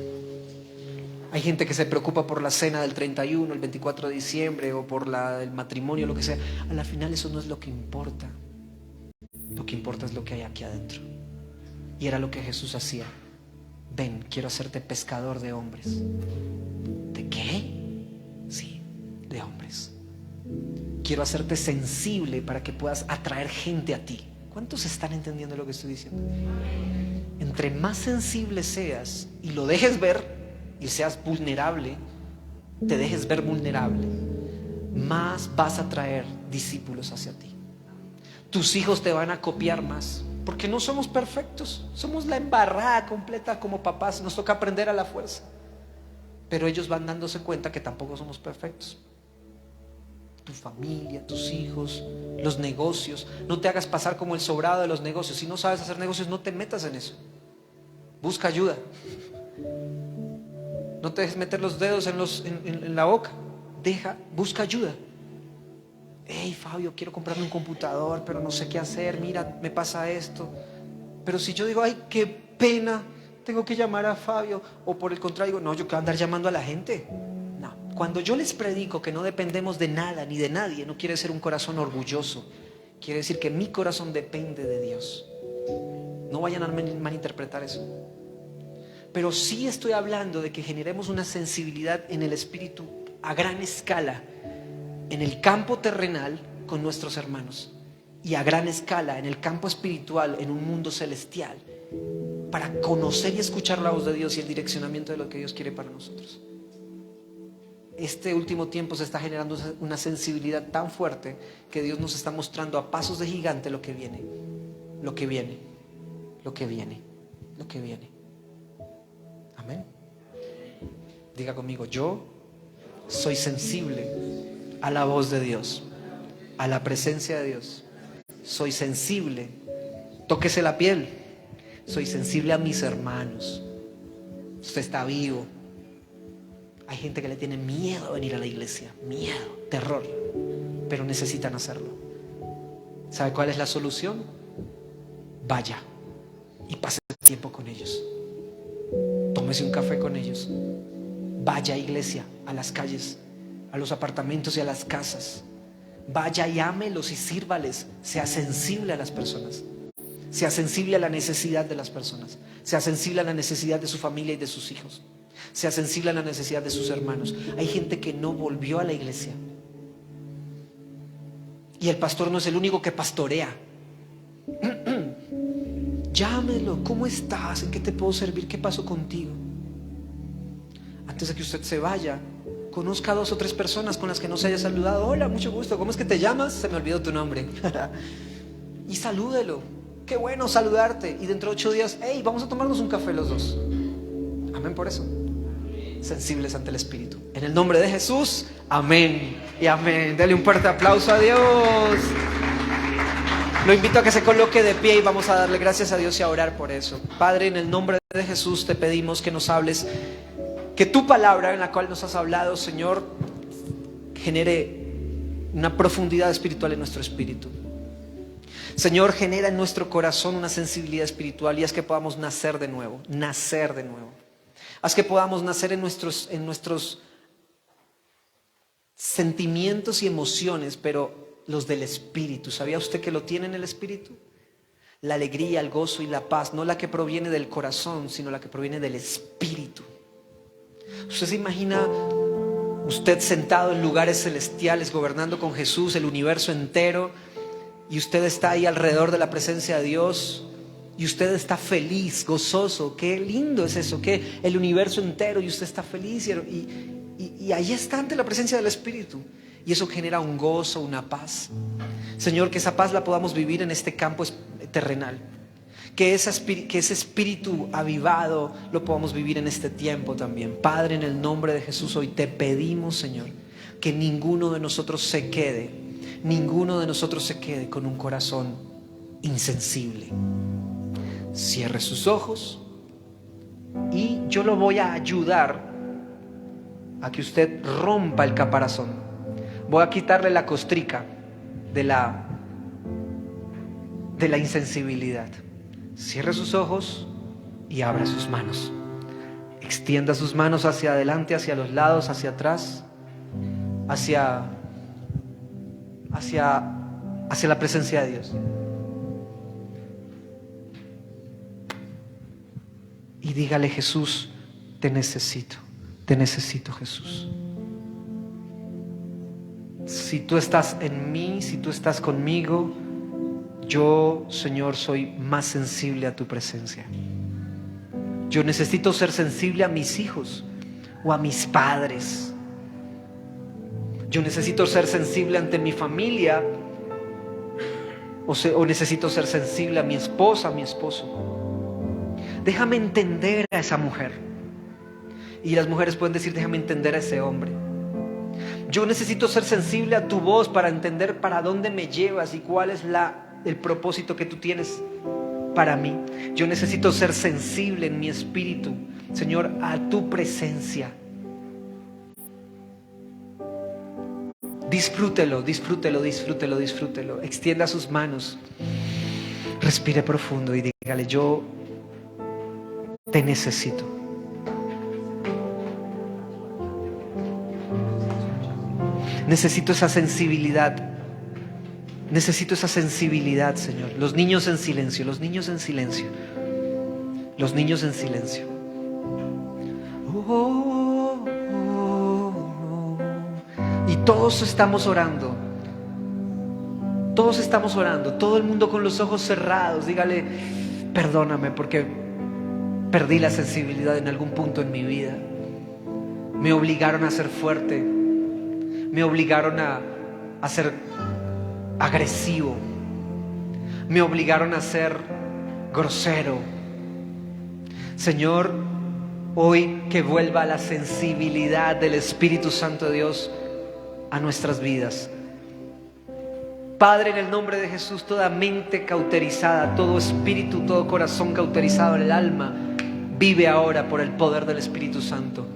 Hay gente que se preocupa por la cena del 31, el 24 de diciembre o por el matrimonio, lo que sea. A la final eso no es lo que importa. Lo que importa es lo que hay aquí adentro. Y era lo que Jesús hacía. Ven, quiero hacerte pescador de hombres. ¿De qué? Sí, de hombres. Quiero hacerte sensible para que puedas atraer gente a ti. ¿Cuántos están entendiendo lo que estoy diciendo? Entre más sensible seas y lo dejes ver y seas vulnerable, te dejes ver vulnerable, más vas a traer discípulos hacia ti. Tus hijos te van a copiar más, porque no somos perfectos, somos la embarrada completa como papás, nos toca aprender a la fuerza, pero ellos van dándose cuenta que tampoco somos perfectos. Tu familia, tus hijos, los negocios, no te hagas pasar como el sobrado de los negocios. Si no sabes hacer negocios, no te metas en eso, busca ayuda. No te dejes meter los dedos en la boca, busca ayuda. Hey Fabio, quiero comprarme un computador, pero no sé qué hacer, mira, me pasa esto. Pero si yo digo, ay, qué pena, tengo que llamar a Fabio, o por el contrario, digo, no, yo quiero andar llamando a la gente. No, cuando yo les predico que no dependemos de nada ni de nadie, no quiere decir un corazón orgulloso, quiere decir que mi corazón depende de Dios. No vayan a malinterpretar eso. Pero sí estoy hablando de que generemos una sensibilidad en el espíritu a gran escala, en el campo terrenal con nuestros hermanos, y a gran escala en el campo espiritual, en un mundo celestial, para conocer y escuchar la voz de Dios y el direccionamiento de lo que Dios quiere para nosotros. Este último tiempo se está generando una sensibilidad tan fuerte que Dios nos está mostrando a pasos de gigante lo que viene, lo que viene, lo que viene, lo que viene. Amén. Diga conmigo, yo soy sensible a la voz de Dios, a la presencia de Dios. Soy sensible, tóquese la piel. Soy sensible a mis hermanos. Usted está vivo. Hay gente que le tiene miedo a venir a la iglesia, miedo, terror, pero necesitan hacerlo. ¿Sabe cuál es la solución? Vaya y pase tiempo con ellos. Tómese un café con ellos. Vaya a iglesia, a las calles, a los apartamentos y a las casas. Vaya y ámelos y sírvales. Sea sensible a las personas. Sea sensible a la necesidad de las personas. Sea sensible a la necesidad de su familia y de sus hijos. Sea sensible a la necesidad de sus hermanos. Hay gente que no volvió a la iglesia. Y el pastor no es el único que pastorea. Llámelo, ¿cómo estás? ¿En qué te puedo servir? ¿Qué pasó contigo? Antes de que usted se vaya, conozca a 2 o 3 personas con las que no se haya saludado. Hola, mucho gusto, ¿cómo es que te llamas? Se me olvidó tu nombre. Y salúdelo. Qué bueno saludarte. Y dentro de 8 días, hey, vamos a tomarnos un café los dos. Amén por eso. Sensibles ante el Espíritu. En el nombre de Jesús, amén y amén. Dale un fuerte aplauso a Dios. Lo invito a que se coloque de pie y vamos a darle gracias a Dios y a orar por eso. Padre, en el nombre de Jesús te pedimos que nos hables, que tu palabra en la cual nos has hablado, Señor, genere una profundidad espiritual en nuestro espíritu. Señor, genera en nuestro corazón una sensibilidad espiritual y haz que podamos nacer de nuevo, nacer de nuevo. Haz que podamos nacer en nuestros sentimientos y emociones, pero los del Espíritu. ¿Sabía usted que lo tiene en el Espíritu? La alegría, el gozo y la paz, no la que proviene del corazón, sino la que proviene del Espíritu. ¿Usted se imagina usted sentado en lugares celestiales, gobernando con Jesús el universo entero, y usted está ahí alrededor de la presencia de Dios, y usted está feliz, gozoso? Qué lindo es eso, que el universo entero y usted está feliz, y ahí está ante la presencia del Espíritu. Y eso genera un gozo, una paz. Señor, que esa paz la podamos vivir en este campo terrenal. Que ese espíritu avivado lo podamos vivir en este tiempo también. Padre, en el nombre de Jesús, hoy te pedimos, Señor, que ninguno de nosotros se quede con un corazón insensible. Cierre sus ojos y yo lo voy a ayudar a que usted rompa el caparazón. Voy a quitarle la costrica de la insensibilidad. Cierre sus ojos y abra sus manos. Extienda sus manos hacia adelante, hacia los lados, hacia atrás, hacia la presencia de Dios. Y dígale: Jesús, te necesito Jesús. Si tú estás en mí, si tú estás conmigo, yo, Señor, soy más sensible a tu presencia. Yo necesito ser sensible a mis hijos o a mis padres. Yo necesito ser sensible ante mi familia o necesito ser sensible a mi esposa, a mi esposo. Déjame entender a esa mujer. Y las mujeres pueden decir: déjame entender a ese hombre. Yo necesito ser sensible a tu voz para entender para dónde me llevas y cuál es el propósito que tú tienes para mí. Yo necesito ser sensible en mi espíritu, Señor, a tu presencia. Disfrútelo. Extienda sus manos. Respire profundo y dígale: yo te necesito. Necesito esa sensibilidad Necesito esa sensibilidad, Señor. Los niños en silencio, los niños en silencio. Los niños en silencio. Y todos estamos orando. Todos estamos orando. Todo el mundo con los ojos cerrados. Dígale, perdóname porque perdí la sensibilidad en algún punto en mi vida. Me obligaron a ser fuerte. Me obligaron a ser agresivo. Me obligaron a ser grosero. Señor, hoy que vuelva la sensibilidad del Espíritu Santo de Dios a nuestras vidas. Padre, en el nombre de Jesús, toda mente cauterizada, todo espíritu, todo corazón cauterizado en el alma, vive ahora por el poder del Espíritu Santo.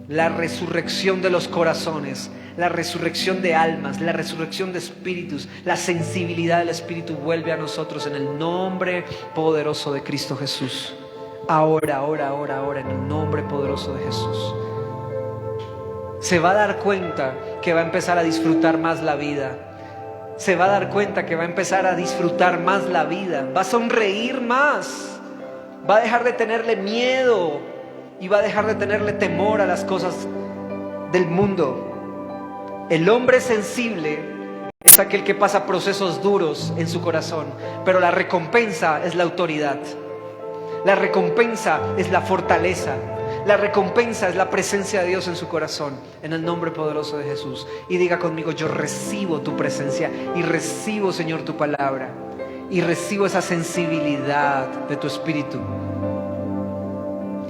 La resurrección de los corazones, la resurrección de almas, la resurrección de espíritus, la sensibilidad del Espíritu vuelve a nosotros en el nombre poderoso de Cristo Jesús. Ahora, en el nombre poderoso de Jesús. Se va a dar cuenta que va a empezar a disfrutar más la vida. Se va a dar cuenta que va a empezar a disfrutar más la vida. Va a sonreír más. Va a dejar de tenerle miedo y va a dejar de tenerle temor a las cosas del mundo. El hombre sensible es aquel que pasa procesos duros en su corazón, pero la recompensa es la autoridad. La recompensa es la fortaleza. La recompensa es la presencia de Dios en su corazón, en el nombre poderoso de Jesús. Y diga conmigo, yo recibo tu presencia y recibo, Señor, tu palabra. Y recibo esa sensibilidad de tu Espíritu.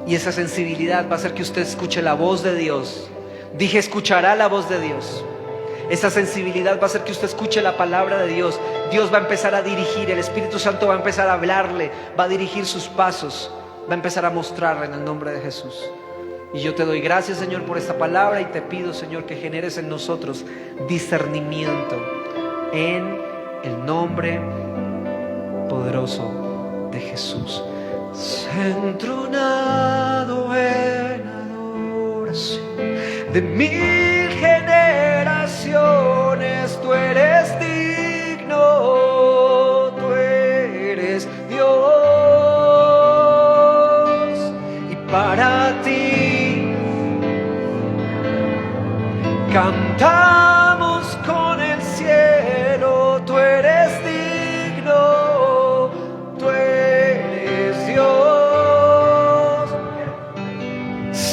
Y esa sensibilidad va a hacer que usted escuche la voz de Dios. Dije, escuchará la voz de Dios. Esa sensibilidad va a hacer que usted escuche la palabra de Dios. Dios va a empezar a dirigir, el Espíritu Santo va a empezar a hablarle, va a dirigir sus pasos, va a empezar a mostrarle en el nombre de Jesús. Y yo te doy gracias, Señor, por esta palabra y te pido, Señor, que generes en nosotros discernimiento en el nombre poderoso de Jesús. Entronado en adoración de 1000 generaciones, tú eres digno, tú eres Dios, y para ti cantamos con el cielo, tú eres digno, tú eres Dios,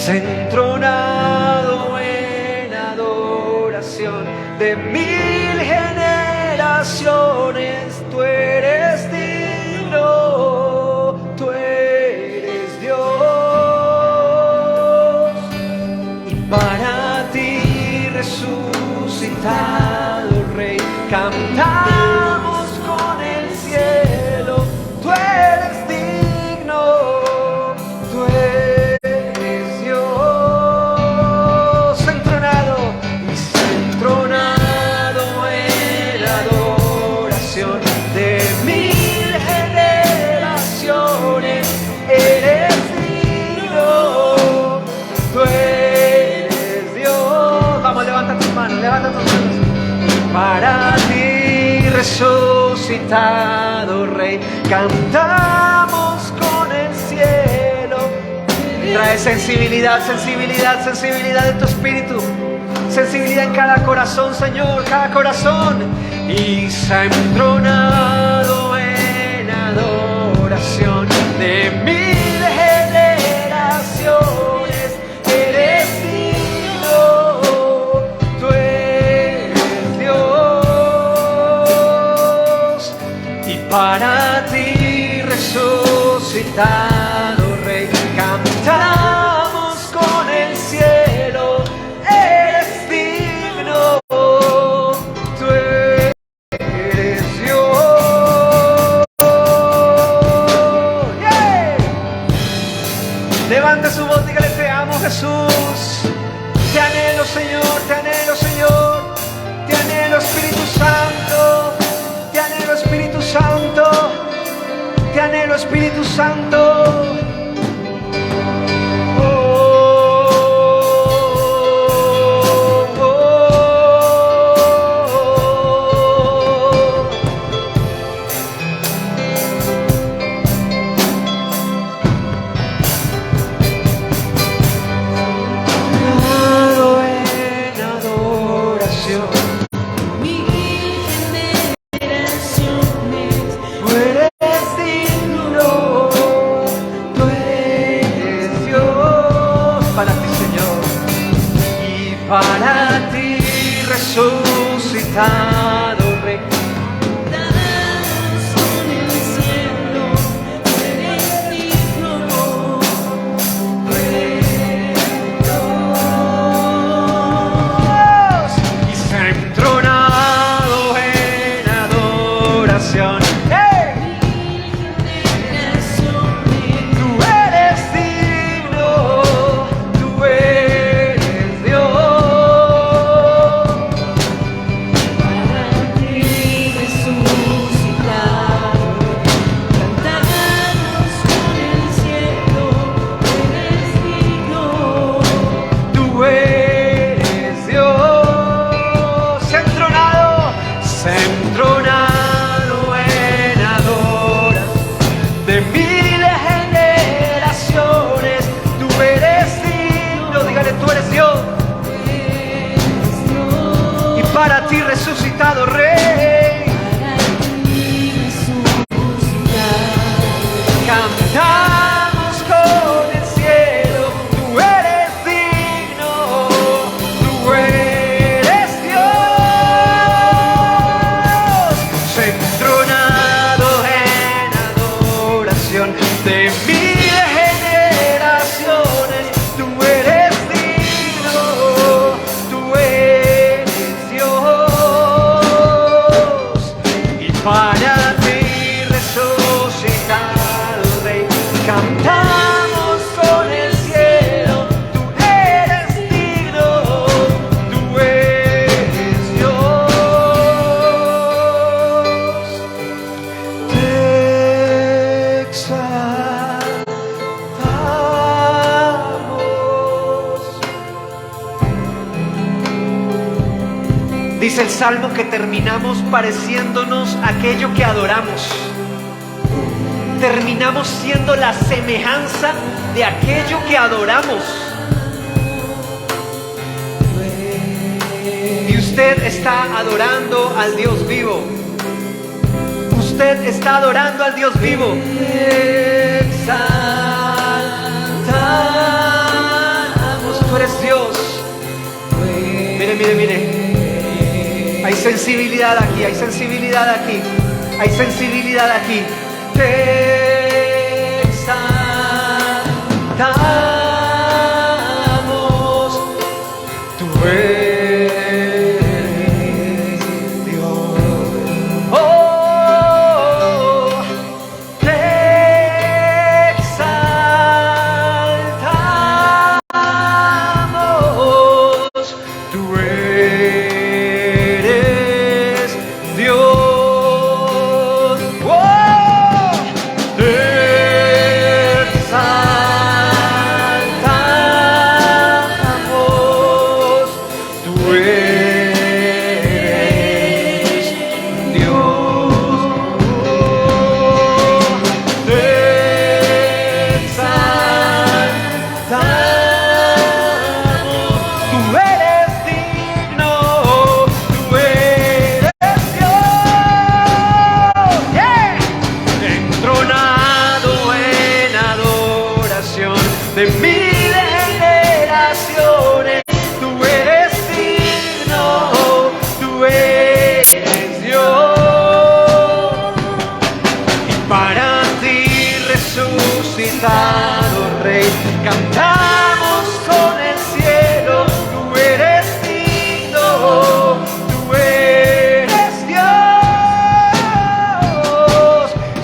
entronado en adoración de 1000 generaciones, tú eres digno, tú eres Dios, y para ti resucitado Rey, cantamos con el cielo, tú eres digno, tú eres Dios, entronado en adoración de 1000 generaciones, eres digno, tú eres Dios. Vamos, levanta tus manos, para ti resucitado Rey, cantamos con el cielo. Trae sensibilidad de tu espíritu, sensibilidad en cada corazón, Señor, cada corazón. Y se ha entronado en adoración de 1000 generaciones, eres digno, tú eres Dios, y para ti resucitado Rey, cantamos con el cielo, eres digno, tú eres Dios. Yeah. Levante su voz, dígale, te amo, Jesús. Te anhelo, Señor, te anhelo, Señor. Te anhelo, Espíritu Santo. Te anhelo, Espíritu Santo. Te anhelo, Espíritu Santo. resucitado Rey. Y se ha entronado en adoración. ¡Hey! Tú eres digno, tú eres Dios. Tú eres Dios. Se ha entronado en adoración de miles generaciones. Tú eres digno, dígale, tú eres Dios. Y para ti resucitado Rey, cantamos con el cielo. Tú eres digno, tú eres Dios. Se ha entronado en adoración de miles generaciones. Tú eres digno, tú eres Dios. Y para ti resucitado Rey, cantamos con el cielo. Tú eres digno, tú eres Dios. Te exaltamos. Dice el Salmo que terminamos pareciéndonos a aquello que adoramos. Terminamos siendo la semejanza de aquello que adoramos. Y usted está adorando al Dios vivo. Usted está adorando al Dios vivo. Exaltamos, tú eres Dios. Mire, mire, mire. Hay sensibilidad aquí, hay sensibilidad aquí, hay sensibilidad aquí. Te exaltamos, tú eres Dios. Oh, te exaltamos, tú eres Dios. Oh, te exaltamos, tú eres Dios. Oh, te exaltamos, tú eres digno, tú eres Dios. Yeah. Entronado en adoración de miles generaciones. Tú eres digno, tú eres Dios. Y para ti resucitado Rey, cantamos con el cielo. Tú eres digno, tú eres Dios.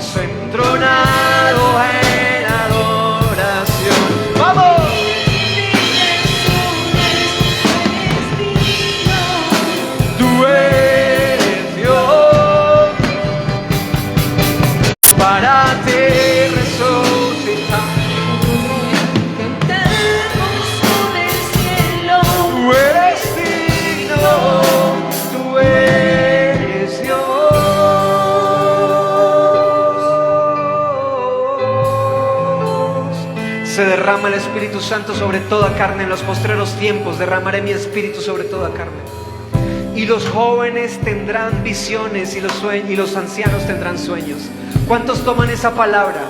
Se ha entronado en adoración. ¡Vamos! Tú eres Dios. Para ti resucitado. Tú eres digno, tú eres Dios. Se derrama el Espíritu Santo sobre toda carne. En los postreros tiempos derramaré mi Espíritu sobre toda carne. Y los jóvenes tendrán visiones y los ancianos tendrán sueños. ¿Cuántos toman esa palabra?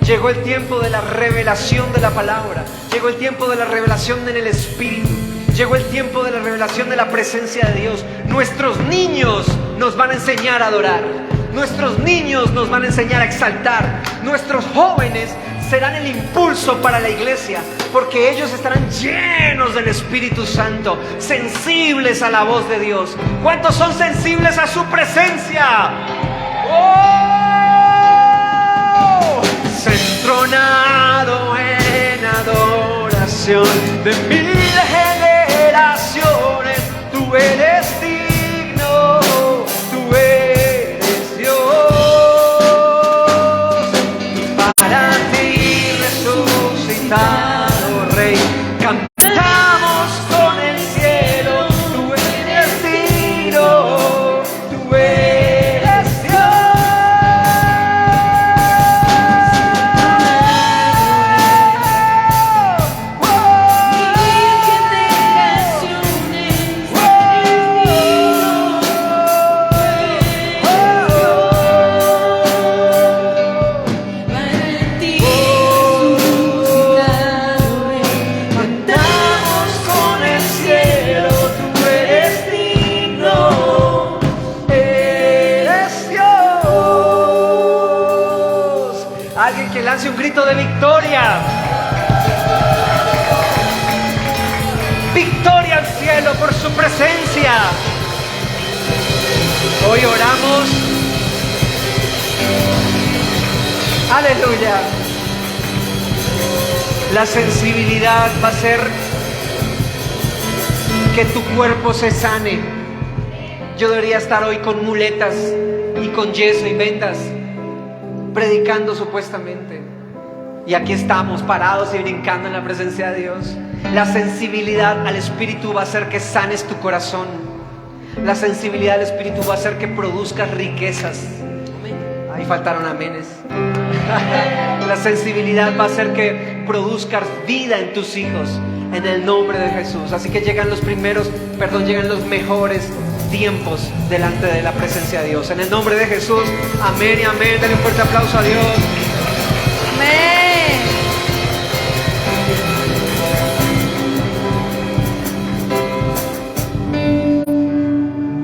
Llegó el tiempo de la revelación de la palabra. Llegó el tiempo de la revelación en el Espíritu. Llegó el tiempo de la revelación de la presencia de Dios. Nuestros niños nos van a enseñar a adorar. Nuestros niños nos van a enseñar a exaltar. Nuestros jóvenes serán el impulso para la iglesia, porque ellos estarán llenos del Espíritu Santo, sensibles a la voz de Dios. ¿Cuántos son sensibles a su presencia? ¡Oh! Entronado en adoración de mil generaciones, tú eres digno, tú eres Dios. Para ti resucitado Rey, cantamos con el cielo, tú eres digno, tú eres Dios. Alguien que lance un grito de victoria. Victoria al cielo por su presencia. Hoy oramos. Aleluya. La sensibilidad va a ser que tu cuerpo se sane. Yo debería estar hoy con muletas y con yeso y vendas, predicando supuestamente, y aquí estamos parados y brincando en la presencia de Dios. La sensibilidad al Espíritu va a hacer que sanes tu corazón. La sensibilidad al Espíritu va a hacer que produzcas riquezas. Ahí faltaron amenes. La sensibilidad va a hacer que produzcas vida en tus hijos, en el nombre de Jesús. Así que llegan los mejores tiempos delante de la presencia de Dios. En el nombre de Jesús, amén y amén. Denle un fuerte aplauso a Dios. Amén.